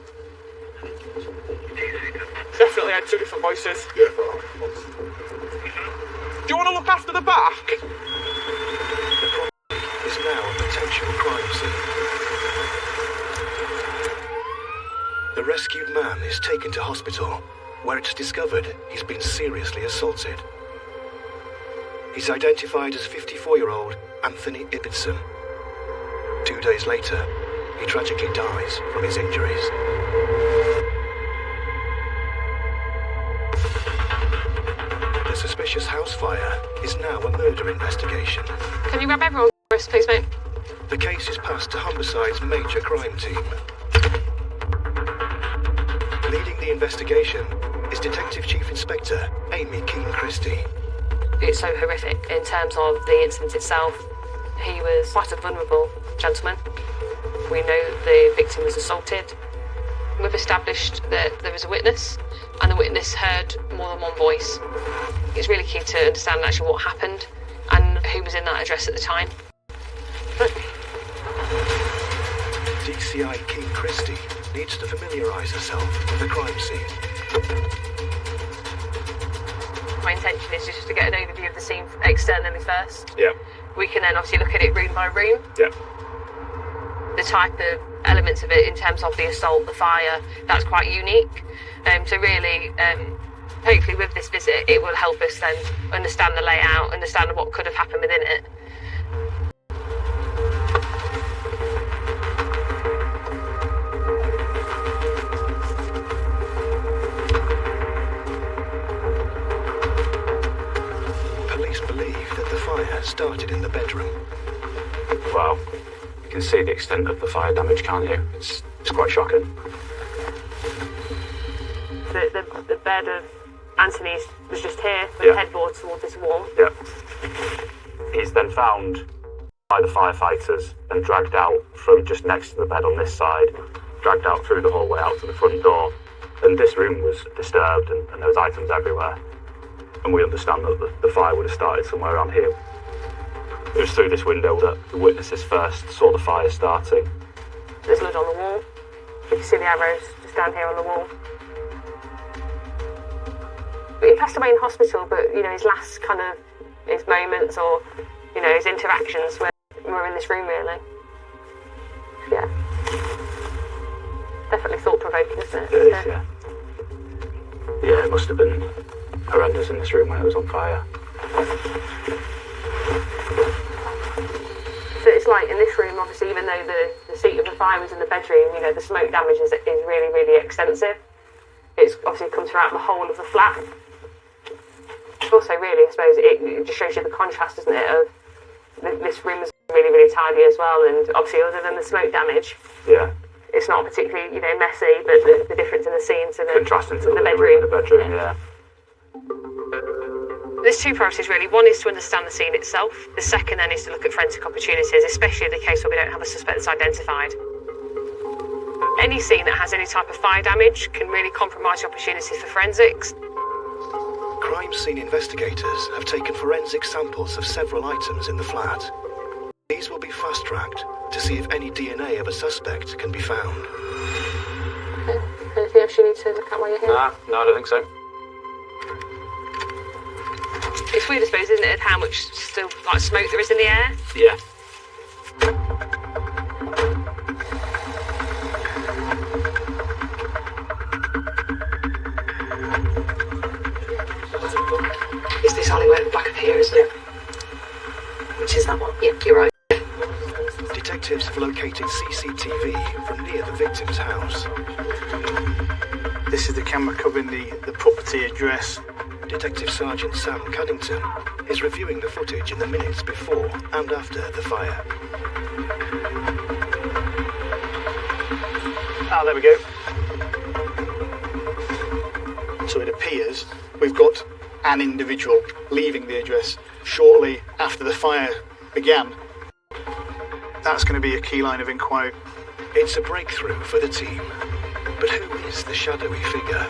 Definitely had two different voices. Yeah. Do you want to look after the back? Is now a potential crime scene. The rescued man is taken to hospital, where it's discovered he's been seriously assaulted. He's identified as 54-year-old Anthony Ibbotson. 2 days later, he tragically dies from his injuries. The suspicious house fire is now a murder investigation. Can you grab everyone's wrist, please, mate? The case is passed to Homicide's major crime team. Leading the investigation is Detective Chief Inspector Amy Keane Christie. It's so horrific in terms of the incident itself. He was quite a vulnerable gentleman. We know the victim was assaulted. We've established that there was a witness, and the witness heard more than one voice. It's really key to understand actually what happened and who was in that address at the time. DCI Keane Christie needs to familiarise herself with the crime scene. My intention is just to get an overview of the scene externally first. Yeah. We can then obviously look at it room by room. Yeah. The type of elements of it in terms of the assault, the fire, that's quite unique. So really, hopefully with this visit, it will help us then understand the layout, understand what could have happened within it. Police believe that the fire started in the bedroom. Wow. You can see the extent of the fire damage, can't you? It's quite shocking. The bed of Anthony's was just here, with the headboard towards this wall. Yeah. He's then found by the firefighters and dragged out from just next to the bed on this side, dragged out through the hallway out to the front door. And this room was disturbed and there was items everywhere. And we understand that the fire would have started somewhere around here. It was through this window that the witnesses first saw the fire starting. There's blood on the wall. You can see the arrows just down here on the wall. He passed away in hospital, but his last kind of his moments or his interactions were in this room really. Yeah. Definitely thought-provoking, isn't it? It is, yeah. Yeah, it must have been horrendous in this room when it was on fire. So it's like in this room, obviously, even though the seat of the fire was in the bedroom, the smoke damage is really, really extensive. It's obviously come throughout the whole of the flat. Also, really, I suppose it just shows you the contrast, doesn't it, of this room was really, really tidy as well, and obviously, other than the smoke damage, it's not particularly, messy, but the difference in the scene to the bedroom. The bedroom, yeah. There's two priorities really. One is to understand the scene itself. The second then is to look at forensic opportunities, especially in the case where we don't have a suspect that's identified. Any scene that has any type of fire damage can really compromise the opportunity for forensics. Crime scene investigators have taken forensic samples of several items in the flat. These will be fast-tracked to see if any DNA of a suspect can be found. Okay. Anything else you need to look at while you're here? No, I don't think so. It's weird, I suppose, isn't it, how much still like smoke there is in the air? Yeah. Is this alleyway at the back of here, isn't it? Which is that one? Yep, you're right. Detectives have located CCTV from near the victim's house. This is the camera covering the property address. Detective Sergeant Sam Cunnington is reviewing the footage in the minutes before and after the fire. Ah, there we go. So it appears we've got an individual leaving the address shortly after the fire began. That's going to be a key line of inquiry. It's a breakthrough for the team. But who is the shadowy figure?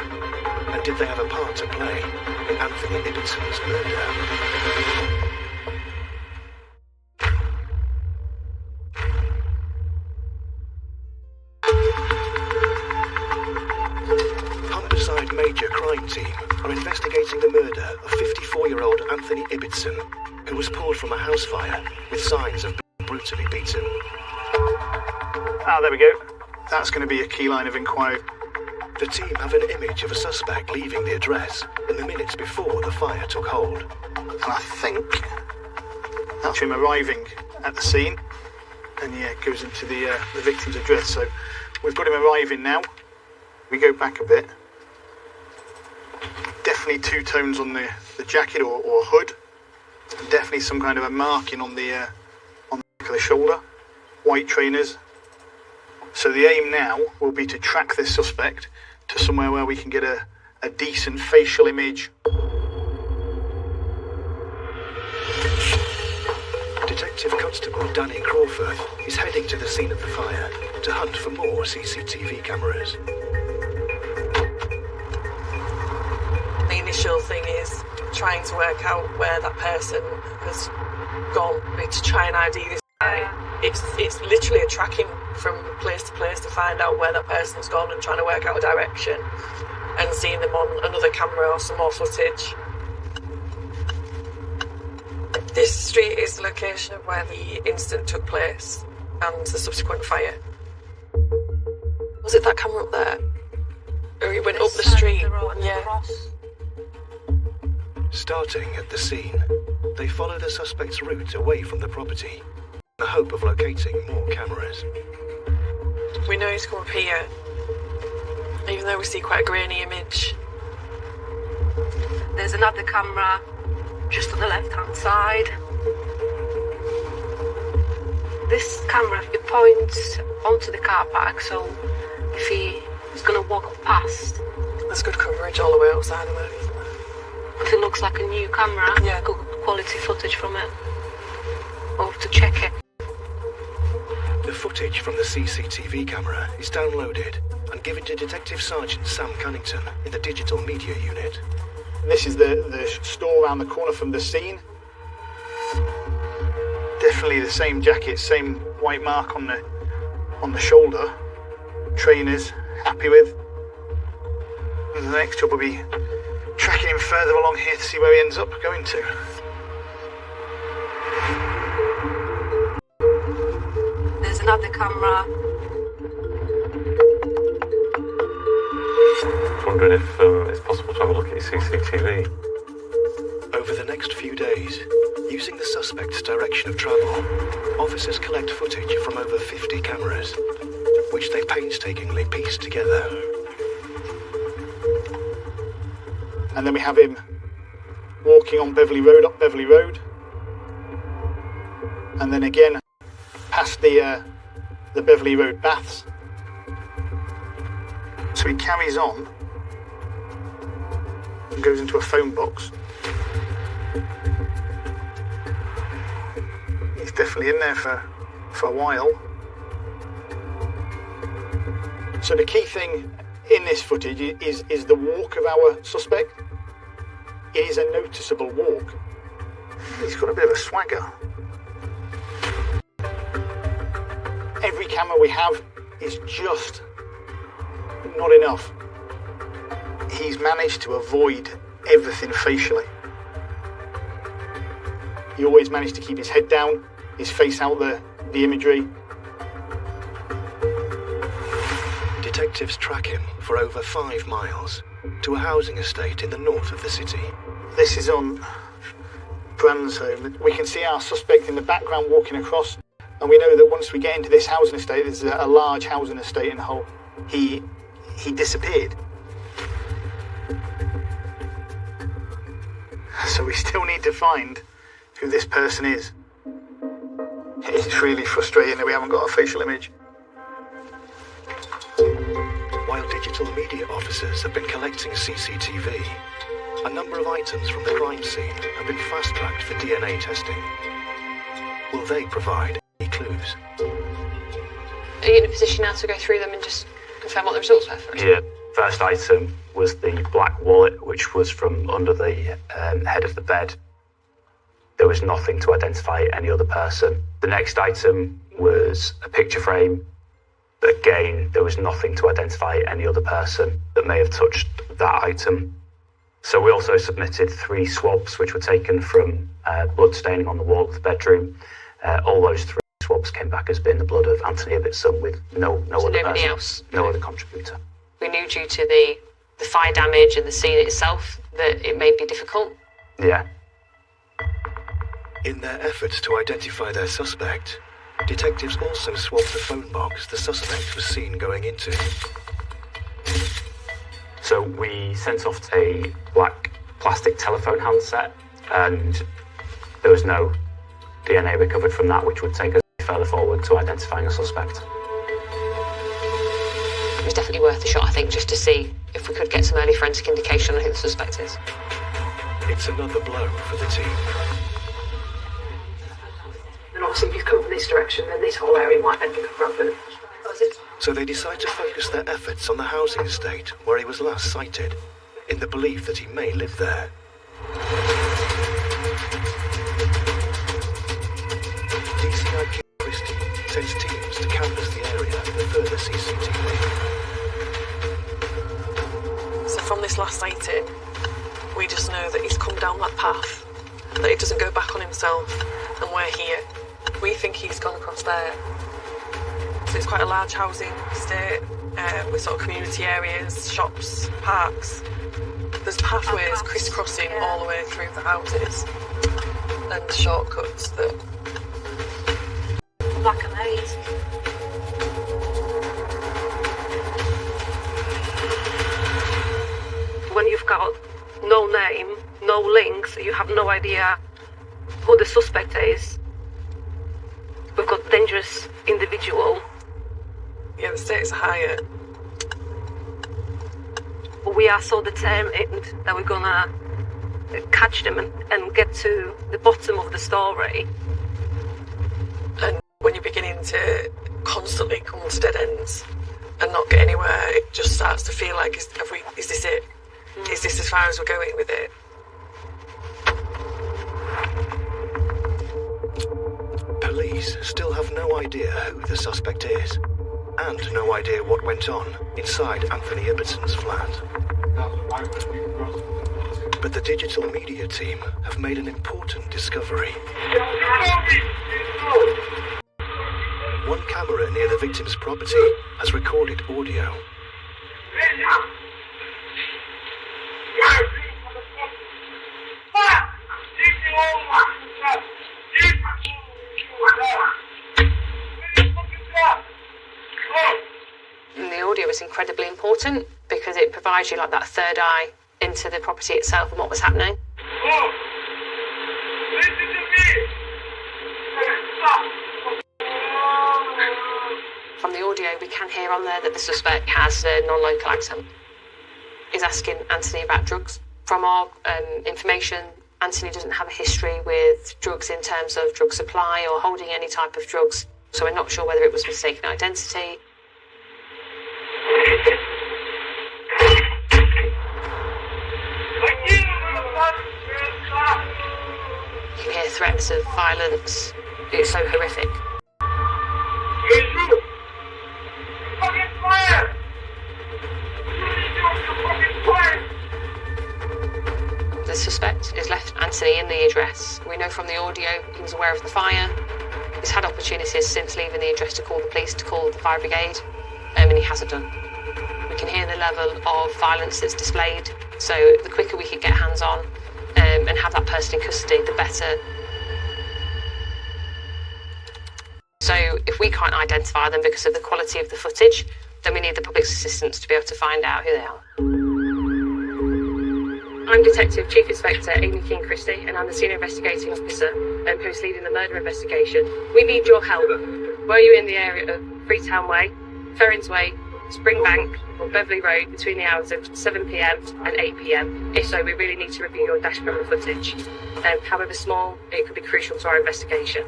And did they have a part to play in Anthony Ibbitson's murder? Humberside Major Crime Team are investigating the murder of 54-year-old Anthony Ibbitson, who was pulled from a house fire with signs of being brutally beaten. Ah, there we go. That's going to be a key line of inquiry. The team have an image of a suspect leaving the address in the minutes before the fire took hold. And I think that's him arriving at the scene. And yeah, it goes into the victim's address. So we've got him arriving now. We go back a bit. Definitely two tones on the jacket or hood. Definitely some kind of a marking on the back of the shoulder. White trainers. So the aim now will be to track this suspect to somewhere where we can get a decent facial image. Detective Constable Danny Crawford is heading to the scene of the fire to hunt for more CCTV cameras. The initial thing is trying to work out where that person has gone to try and ID this guy. It's literally a tracking from place to place to find out where that person's gone and trying to work out a direction and seeing them on another camera or some more footage. This street is the location of where the incident took place and the subsequent fire. Was it that camera up there? Or he went up the street? Yeah. Starting at the scene, they follow the suspect's route away from the property in the hope of locating more cameras. We know he's come up here, even though we see quite a grainy image. There's another camera just on the left-hand side. This camera, it points onto the car park, so if he is going to walk past... There's good coverage all the way outside of it. If it looks like a new camera, yeah, good quality footage from it. Or to check it. The footage from the CCTV camera is downloaded and given to Detective Sergeant Sam Cunnington in the Digital Media Unit. This is the store around the corner from the scene. Definitely the same jacket, same white mark on the shoulder. Trainers, happy with. And the next job will be tracking him further along here to see where he ends up going to. There's another camera. Wondering if it's possible to have a look at your CCTV. Over the next few days, using the suspect's direction of travel, officers collect footage from over 50 cameras, which they painstakingly piece together. And then we have him walking on Beverley Road, up Beverley Road. And then again, past the Beverley Road baths. So he carries on and goes into a phone box. He's definitely in there for a while. So the key thing in this footage is the walk of our suspect. It is a noticeable walk. He's got a bit of a swagger. every camera we have is just not enough. He's managed to avoid everything facially. He always managed to keep his head down, his face out the imagery. Detectives track him for over 5 miles to a housing estate in the north of the city. This is on Brand's home. We can see our suspect in the background walking across, and we know that once we get into this housing estate, there's a large housing estate in Hull. He disappeared. So we still need to find who this person is. It's really frustrating that we haven't got a facial image. While digital media officers have been collecting CCTV, a number of items from the crime scene have been fast-tracked for DNA testing. Will they provide any clues? Are you in a position now to go through them and just confirm what the results were for us? Yeah. First item was the black wallet, which was from under the head of the bed. There was nothing to identify any other person. The next item was a picture frame. Again, there was nothing to identify any other person that may have touched that item. So we also submitted 3 swabs, which were taken from blood staining on the wall of the bedroom. All those 3 swabs came back as being the blood of Anthony Ibbotson with no other nobody person, else? no other contributor. We knew due to the fire damage and the scene itself that it may be difficult. Yeah. In their efforts to identify their suspect, detectives also swabbed the phone box the suspect was seen going into. So we sent off a black plastic telephone handset, and there was no DNA recovered from that, which would take us further forward to identifying a suspect. It was definitely worth a shot, I think, just to see if we could get some early forensic indication on who the suspect is. It's another blow for the team. And obviously if you come from this direction, then this whole area might then become relevant. So they decide to focus their efforts on the housing estate where he was last sighted, in the belief that he may live there. DCI King Christie sends teams to canvass the area for further CCTV. So from this last sighting, we just know that he's come down that path, that he doesn't go back on himself, and we're here. We think he's gone across there. So it's quite a large housing estate with sort of community areas, shops, parks. There's pathways crisscrossing all the way through the houses and shortcuts that... Like a maze. When you've got no name, no links, you have no idea who the suspect is. We've got dangerous individual. Yeah, the stakes are higher. We are so determined that we're gonna catch them and get to the bottom of the story. And when you're beginning to constantly come to dead ends and not get anywhere, it just starts to feel like, is this it? Is this as far as we're going with it? Police still have no idea who the suspect is, and no idea what went on inside Anthony Ibbotson's flat. But the digital media team have made an important discovery. One camera near the victim's property has recorded audio. And the audio is incredibly important because it provides you like that third eye into the property itself and what was happening. From the audio, we can hear on there that the suspect has a non-local accent. He's asking Anthony about drugs. From our information, Anthony doesn't have a history with drugs in terms of drug supply or holding any type of drugs, so we're not sure whether it was mistaken identity. You can hear threats of violence. It's so horrific. suspect has left Anthony in the address. We know from the audio he was aware of the fire. He's had opportunities since leaving the address to call the police, to call the fire brigade, and he hasn't done. We can hear the level of violence that's displayed, so the quicker we can get hands on and have that person in custody, the better. So if we can't identify them because of the quality of the footage, then we need the public's assistance to be able to find out who they are. I'm Detective Chief Inspector Amy King Christie, and I'm the Senior Investigating Officer who's leading the murder investigation. We need your help. Were you in the area of Freetown Way, Ferrins Way, Springbank, or Beverley Road between the hours of 7pm and 8pm? If so, we really need to review your dash camera footage. However small, it could be crucial to our investigation.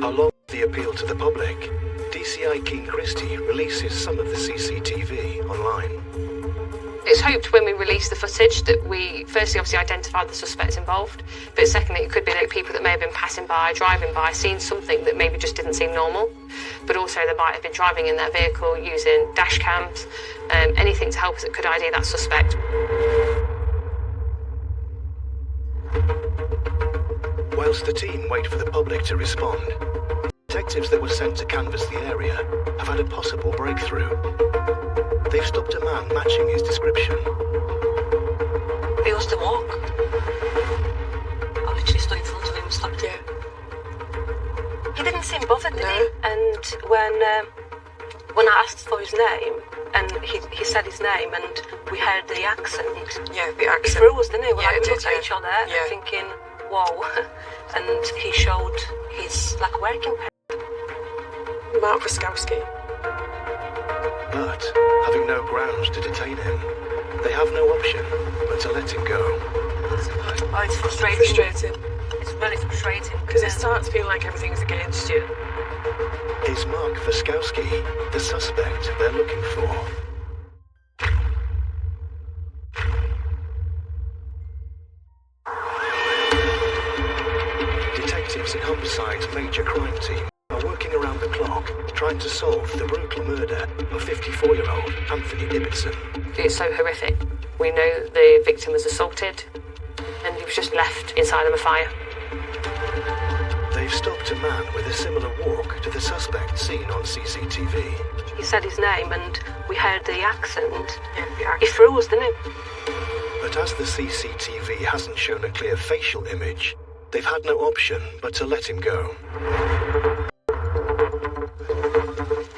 Along with the appeal to the public, DCI King Christie releases some of the CCTV online. It's hoped when we release the footage that we firstly obviously identify the suspects involved, but secondly it could be like people that may have been passing by, driving by, seeing something that maybe just didn't seem normal, but also they might have been driving in their vehicle using dash cams, anything to help us that could ID that suspect. Whilst the team wait for the public to respond, detectives that were sent to canvass the area have had a possible breakthrough. They've stopped a man matching his description. He was to walk. I literally stood in front of him and stopped him. He didn't seem bothered, did he? And when I asked for his name, and he said his name, and we heard the accent. Yeah, the accent. He threw us, didn't he? We Yeah, like it looked did, at yeah. each other Yeah. and thinking, whoa. And he showed his working pen. Mark Waskowski. But, having no grounds to detain him, they have no option but to let him go. Oh, it's frustrating. It's really frustrating. Because it starts feeling like everything's against you. Is Mark Waskowski the suspect they're looking for? Detectives in Homicide's major crime team are working around the clock trying to solve the brutal murder of 54-year-old Anthony Ibbotson. It's so horrific. We know the victim was assaulted and he was just left inside of a fire. They've stopped a man with a similar walk to the suspect seen on CCTV. He said his name, and we heard the accent. He threw us, didn't he? But as the CCTV hasn't shown a clear facial image, they've had no option but to let him go.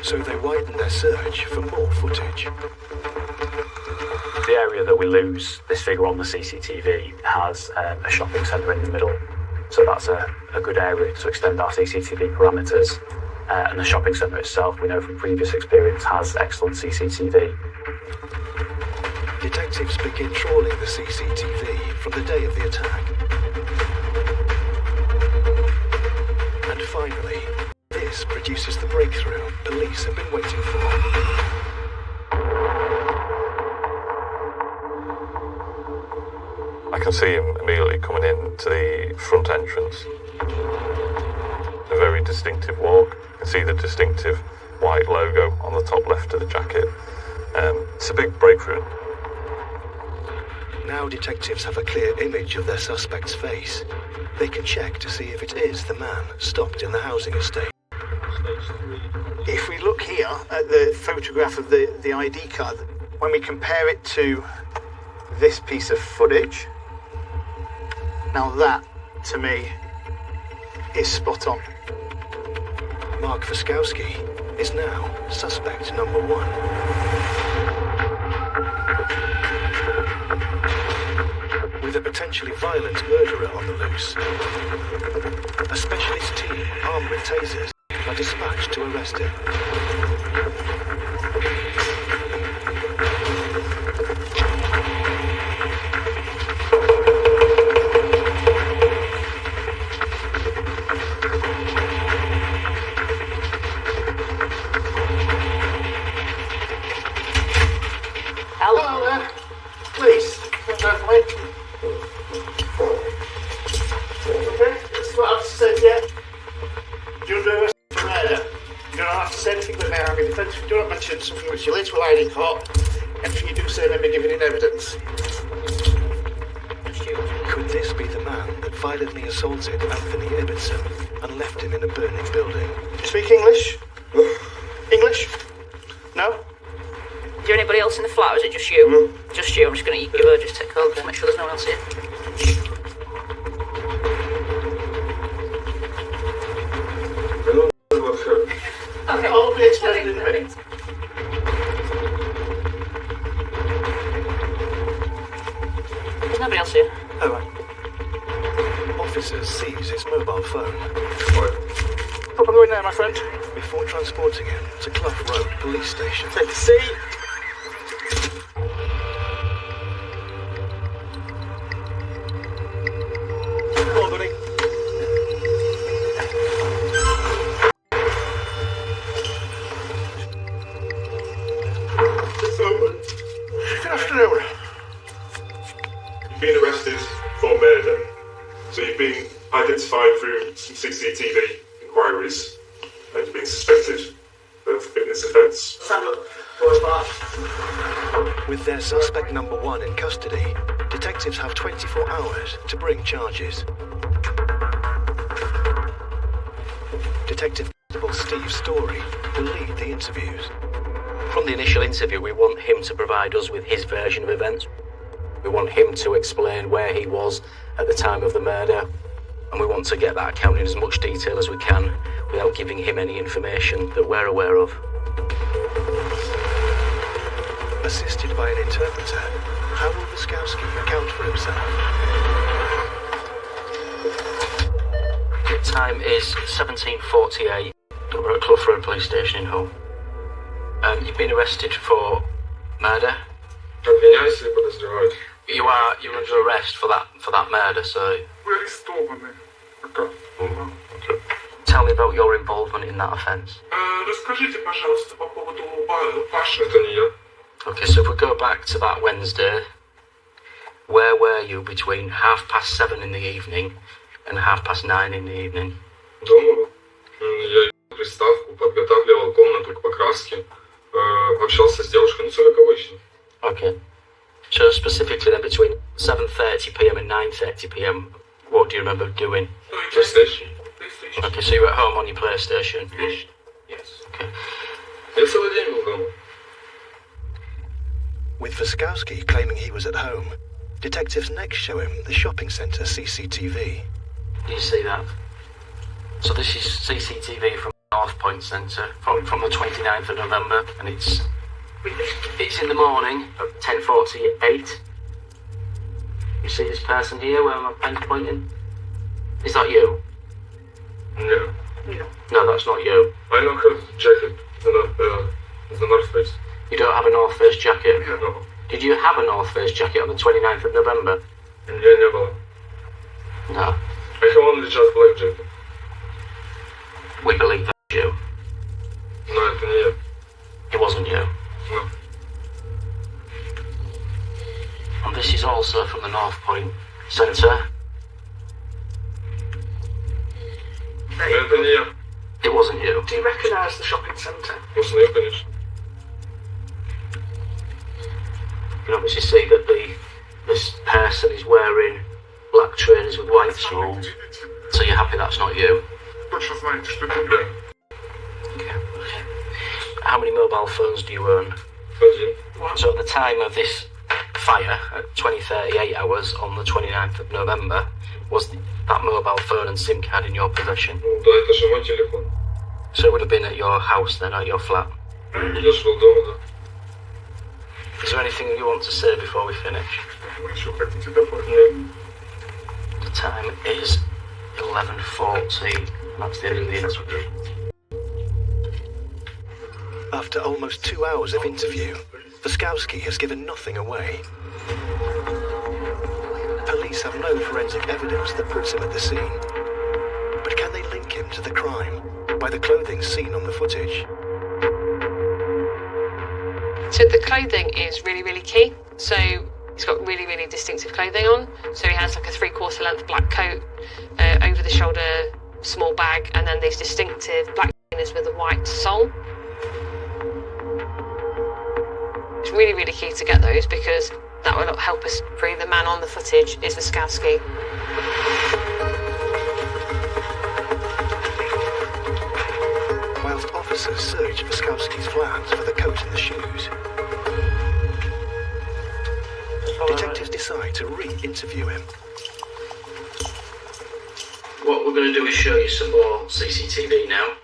So they widen their search for more footage. The area that we lose this figure on the CCTV has a shopping centre in the middle, so that's a good area to extend our CCTV parameters. And the shopping centre itself, we know from previous experience, has excellent CCTV. Detectives begin trawling the CCTV from the day of the attack. And finally, this produces the breakthrough police have been waiting for. I can see him immediately coming in to the front entrance. A very distinctive walk. You can see the distinctive white logo on the top left of the jacket. It's a big breakthrough. Now detectives have a clear image of their suspect's face. They can check to see if it is the man stopped in the housing estate. If we look here at the photograph of the ID card, when we compare it to this piece of footage, now that, to me, is spot on. Mark Waskowski is now suspect number one. With a potentially violent murderer on the loose, a specialist team armed with tasers are dispatched to arrest him. Hello there. Please, come over me. Okay, that's what I've said, yeah. You're under arrest for murder. You don't have to say anything but now. In defence, if you don't mention something which you later will hide in court, anything you do say may be given in evidence. Could this be the man that violently assaulted Anthony Ibbotson and left him in a burning building? Do you speak English? English? No? Is there anybody else in the flat, or is it just you? Just you. I'm just going to give her just take over, make sure there's no one else here. Okay, I'll be explained in a minute. There's nobody else here. Oh, right. Officers seize his mobile phone. Pop on the way now, my friend. Before transporting him to Clough Road Police Station. Take a seat. Come on, buddy. Good afternoon. You've been arrested for murder. So you've been identified through some CCTV inquiries and you've been suspected of committing this offence. Stand up. Boys back. With their suspect number 1 in custody, detectives have 24 hours to bring charges. Detective Steve Story will lead the interviews. From the initial interview, we want him to provide us with his version of events. We want him to explain where he was at the time of the murder, and we want to get that account in as much detail as we can without giving him any information that we're aware of. Assisted by an interpreter, how will Wiskowski account for himself? The time is 17:48. We're at Clough Road Police Station in Hull. You've been arrested for murder. You're under arrest for that murder, so tell me about your involvement in that offence. Расскажите, пожалуйста, по поводу вашего. Okay, so if we go back to that Wednesday, where were you between 7:30 in the evening and 9:30 in the evening? Дома. Я приставку, подготавливал комнату к покраске, общался с девушкой, ну, все как обычно. Okay. So specifically then between 7:30 p.m. and 9:30 p.m, what do you remember doing? PlayStation. Okay, so you were at home on your PlayStation? Yes. Okay. Я целый день был дома. With Wiskowski claiming he was at home, detectives next show him the shopping centre CCTV. Do you see that? So this is CCTV from North Point Centre from the 29th of November, and it's in the morning at 10:48. You see this person here where my pen's pointing? Is that you? No. No, that's not you. I don't have a jacket. The North Face. You don't have a North Face jacket? No. Did you have a North Face jacket on the 29th of November? Не было. No. I have only just black jacket. We believe that's you. Но это не я. It wasn't you. No. And this is also from the North Point Centre. Это не я. It wasn't you. Do you recognise the shopping centre? Узнаю, конечно. You can obviously see that this person is wearing black trainers with white soles. So you're happy that's not you? Точно знаете, что это я. Okay. How many mobile phones do you own? So at the time of this fire, at 20:38 hours on the 29th of November, was that mobile phone and SIM card in your possession? Да, это же мой телефон. So it would have been at your house then, at your flat? Я шел дома, да. Is there anything you want to say before we finish? Вы еще хотите добавить? The time is 11:40. That's the end of the interview. After almost 2 hours of interview, Wiskowski has given nothing away. Police have no forensic evidence that puts him at the scene. But can they link him to the crime by the clothing seen on the footage? So the clothing is really, really key. So he's got really, really distinctive clothing on. So he has like a 3/4 length black coat, over the shoulder small bag, and then these distinctive black trainers with a white sole. It's really, really key to get those because That will help us prove the man on the footage is Wiskowski. Whilst officers search Wiskowski's flat for the coat and the shoes, detectives decide to re-interview him. What we're going to do is show you some more CCTV now.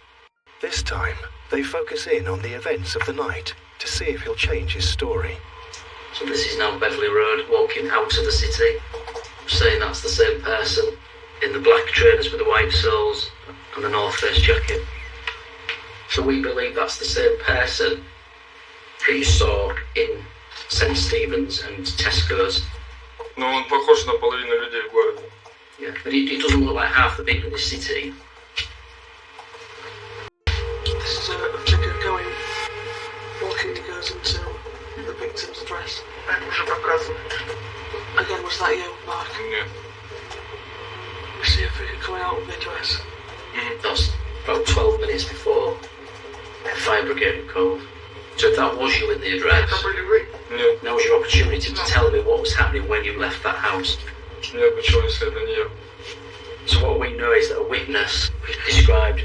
This time, they focus in on the events of the night to see if he'll change his story. So this is now Beverley Road, walking out of the city. I'm saying that's the same person in the black trainers with the white soles and the North Face jacket. So we believe that's the same person who you saw in St. Stephen's and Tesco's. Но он похож на половину людей в городе. Yeah, but he doesn't look like half the people in this city. This is a figure walking, he goes into the victim's address. Again, was that you, Mark? Yeah. We see a figure coming out of the address. That was about 12 minutes before the fire brigade were called. So if that was you in the address, now was your opportunity to tell me what was happening when you left that house. Нет, почему если это не я? So what we know is that a witness described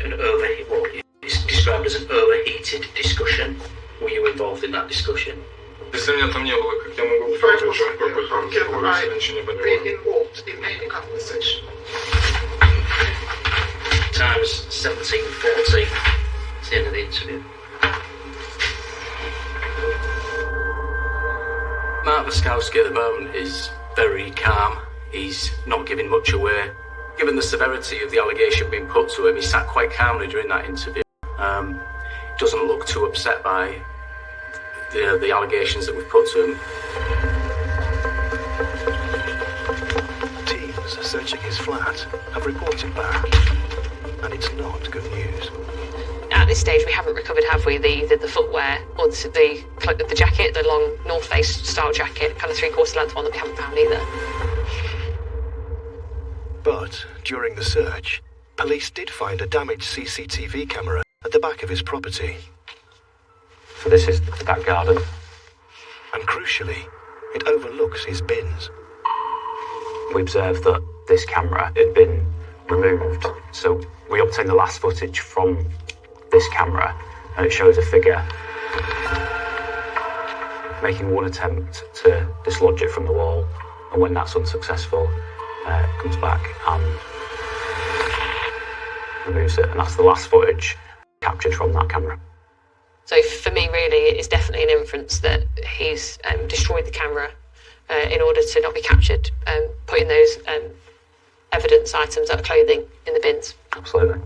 is described as an overheated discussion. Were you involved in that discussion? Если меня там не было, как я могу понять, о чем какой там разговор, если я ничего не понимаю? Time's 17:40. It's the end of the interview. Mark Wiskowski at the moment is very calm. He's not giving much away. Given the severity of the allegation being put to him, he sat quite calmly during that interview. Doesn't look too upset by the allegations that we've put to him. Teams searching his flat have reported back, and it's not good news. At this stage, we haven't recovered, have we, the footwear or the jacket, the long North Face style jacket, kind of 3/4 length one that we haven't found either. But during the search, police did find a damaged CCTV camera at the back of his property. So this is that garden. And crucially, it overlooks his bins. We observed that this camera had been removed, so we obtained the last footage from this camera, and it shows a figure making one attempt to dislodge it from the wall, and when that's unsuccessful, comes back and removes it, and that's the last footage captured from that camera. So for me, really, it's definitely an inference that he's destroyed the camera in order to not be captured, putting those evidence items, like clothing, in the bins. Absolutely.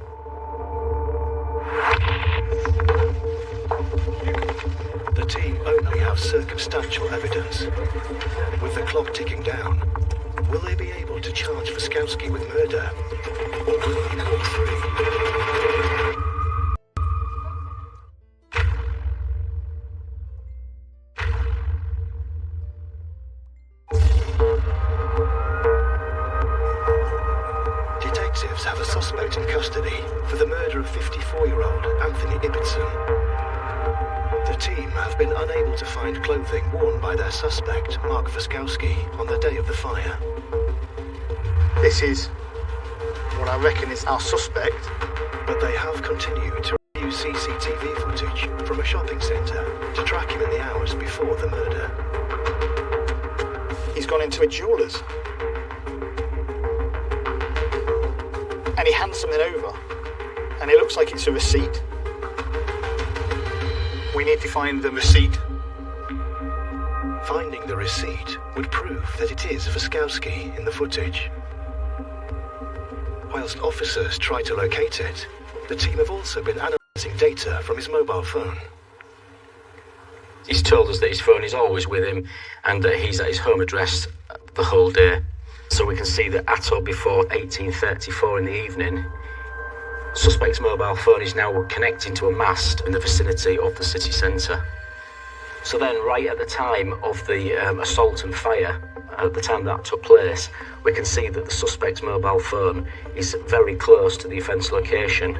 The team only have circumstantial evidence. With the clock ticking down, will they be able to charge Wiskowski with murder? Or will he pull through? Detectives have a suspect in custody for the murder of 54-year-old Anthony Ibbotson. The team have been unable to find clothing worn by their suspect, Mark Wiskowski, on the day of the fire. This is what I reckon is our suspect. But they have continued to review CCTV footage from a shopping centre to track him in the hours before the murder. He's gone into a jeweller's. And he hands something over. And it looks like it's a receipt. We need to find the receipt. Finding the receipt would prove that it is Wiskowski in the footage. Whilst officers try to locate it, the team have also been analysing data from his mobile phone. He's told us that his phone is always with him and that he's at his home address the whole day. So we can see that at or before 18:34 in the evening, suspect's mobile phone is now connecting to a mast in the vicinity of the city centre. So then, right at the time of the assault and fire, at the time that took place, we can see that the suspect's mobile phone is very close to the offence location.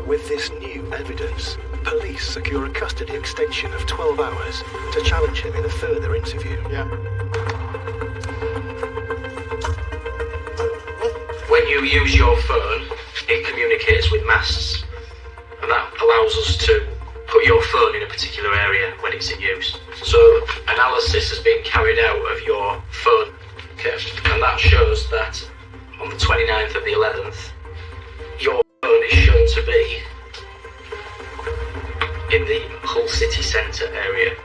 With this new evidence, Police secure a custody extension of 12 hours to challenge him in a further interview. Yeah. When you use your phone, it communicates with masts, and that allows us to put your phone in a particular area when it's in use. So analysis has been carried out of your phone, okay, and that shows that on the 29th of the 11th, your phone is shown to be in the Hull city centre area.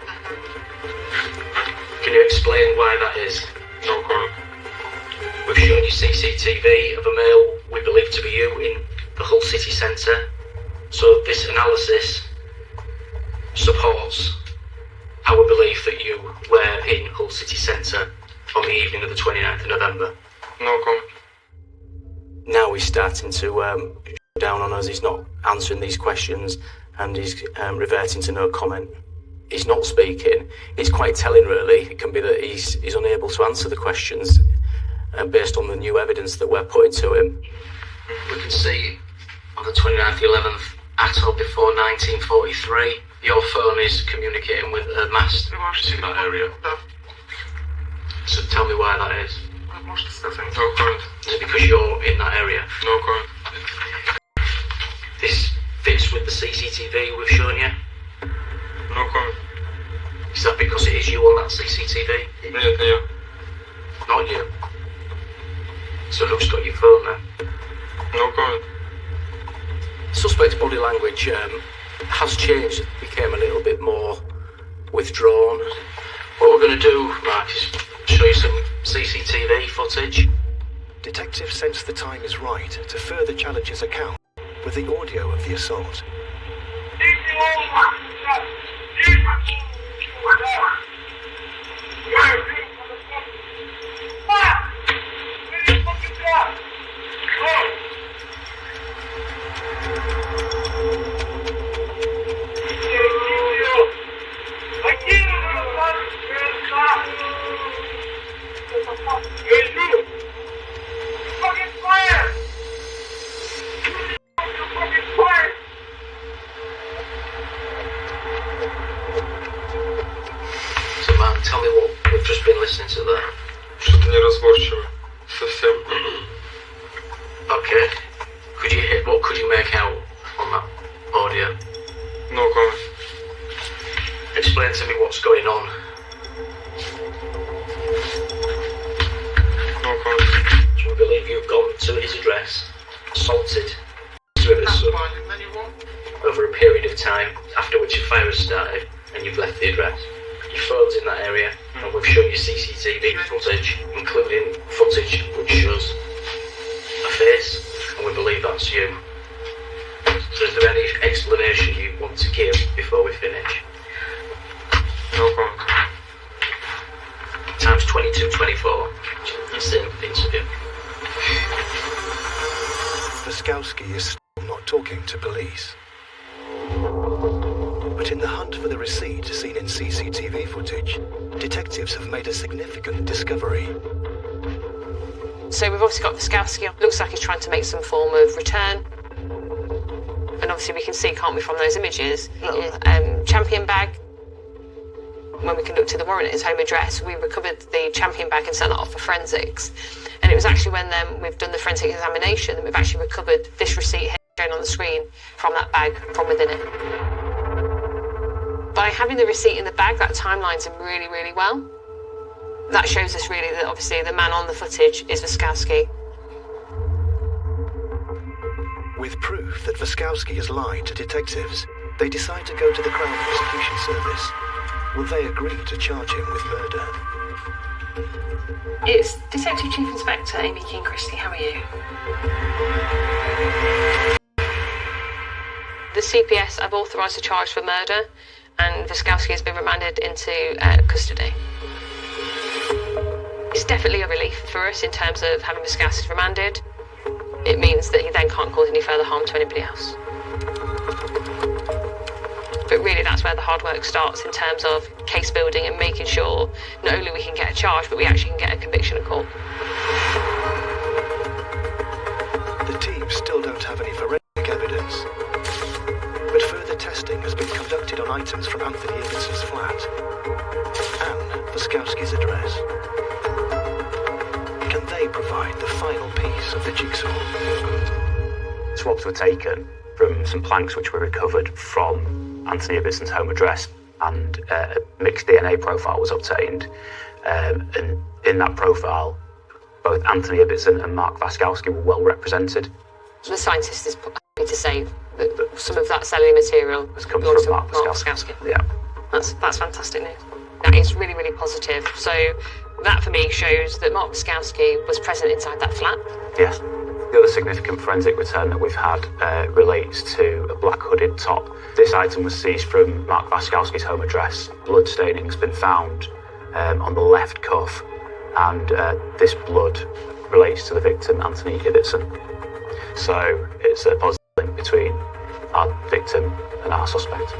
Can you explain why that is? No comment. We've shown you CCTV of a male we believe to be you in the Hull city centre. So this analysis supports our belief that you were in Hull city centre on the evening of the 29th of November. No comment. Now he's starting to shut down on us. He's not answering these questions and he's reverting to no comment. He's not speaking. It's quite telling, really. It can be that he's unable to answer the questions based on the new evidence that we're putting to him. We can see on the 29th of the 11th, at or before 1943, your phone is communicating with a mast in that area. So tell me why that is. No comment. Is it because you're in that area? No comment. This fits with the CCTV we've shown you? No comment. Is that because it is you on that CCTV? Yeah. Not you. So who's got your phone then? No comment. Suspect's body language has changed. It became a little bit more withdrawn. What we're going to do, Mark, is show you some CCTV footage. Detectives sense the time is right to further challenge his account with the audio of the assault. So Mark, tell me what we've just been listening to there. Что-то неразборчиво. Совсем. Okay. What could you make out on that audio? No comment. Explain to me what's going on. No comment. So we believe you've gone to his address, assaulted his river son over a period of time, after which a fire has started, and you've left the address. Your phone's in that area, and we've shown you CCTV footage, including footage which shows a face, and we believe that's you. So is there any explanation you want to give before we finish? No comment. Time's 22:24. Same interview. Waskowski is still not talking to police. But in the hunt for the receipt seen in CCTV footage, detectives have made a significant discovery. So we've obviously got Waskowski. Looks like he's trying to make some form of return. And obviously we can see, can't we, from those images, little champion bag. When we conducted the warrant at his home address, we recovered the champion bag and sent that off for forensics. And it was actually when we've done the forensic examination that we've actually recovered this receipt here shown on the screen from that bag, from within it. By having the receipt in the bag, that timelines him really, really well. That shows us really that obviously the man on the footage is Waskowski. With proof that Waskowski has lied to detectives, they decide to go to the Crown Prosecution Service. Will they agree to charge him with murder? It's Detective Chief Inspector Amy King Christie. How are you? The CPS have authorised a charge for murder, and Waskowski has been remanded into custody. It's definitely a relief for us in terms of having Waskowski remanded. It means that he then can't cause any further harm to anybody else. But really that's where the hard work starts in terms of case building and making sure not only we can get a charge, but we actually can get a conviction at court. The team still don't have any forensic evidence, but further testing testing has been conducted on items from Anthony Ibbitson's flat and Waskowski's address. Can they provide the final piece of the jigsaw? Swabs were taken from some planks which were recovered from Anthony Ibbitson's home address, and a mixed DNA profile was obtained. And in that profile, both Anthony Ibbitson and Mark Waskowski were well represented. The scientist is happy to say that some of that cellular material has come belongs from to Mark Waskowski. Yeah. That's fantastic news. That is really, really positive. So that for me shows that Mark Waskowski was present inside that flat. Yes. The other significant forensic return that we've had relates to a black hooded top. This item was seized from Mark Waskowski's home address. Blood staining's been found on the left cuff, and this blood relates to the victim, Anthony Ibbitson. So it's a positive link between our victim and our suspect.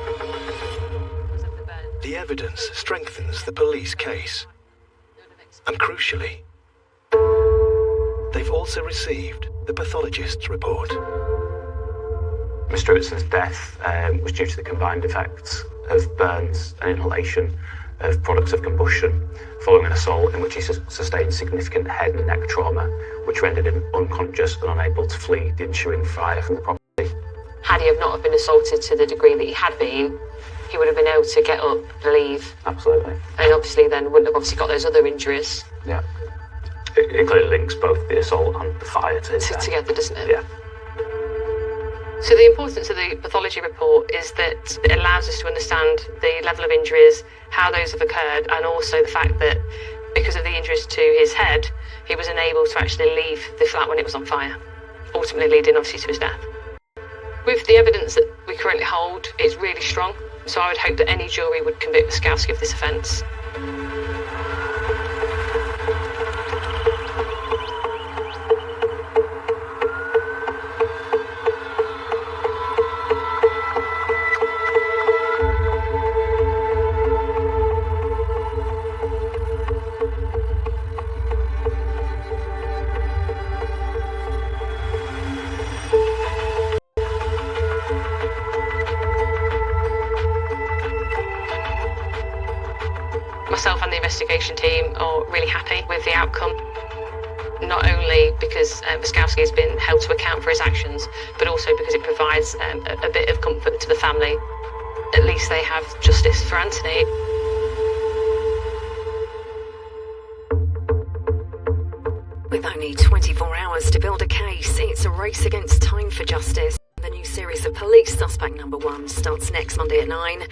The evidence strengthens the police case. And crucially, they've also received the pathologist's report. Mr. Ibbitson's death was due to the combined effects of burns and inhalation of products of combustion following an assault in which he sustained significant head and neck trauma, which rendered him unconscious and unable to flee the ensuing fire from the property. Had he have not have been assaulted to the degree that he had been, he would have been able to get up, leave. Absolutely. And obviously then wouldn't have obviously got those other injuries. Yeah. It clearly links both the assault and the fire to his death. Together, doesn't it? Yeah. So the importance of the pathology report is that it allows us to understand the level of injuries, how those have occurred, and also the fact that because of the injuries to his head, he was unable to actually leave the flat when it was on fire, ultimately leading obviously to his death. With the evidence that we currently hold, it's really strong, so I would hope that any jury would convict Waskowski of this offence. Myself and the investigation team are really happy with the outcome, not only because Waskowski has been held to account for his actions, but also because it provides a bit of comfort to the family. At least they have justice for Anthony. With only 24 hours to build a case, it's a race against time for justice. The new series of Police Suspect Number 1 starts next Monday at 9.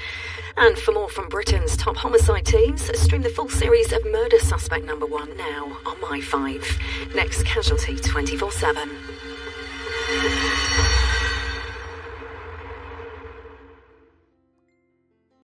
And for more from Britain's top homicide teams, stream the full series of Murder Suspect Number 1 now on My5. Next Casualty 24/7.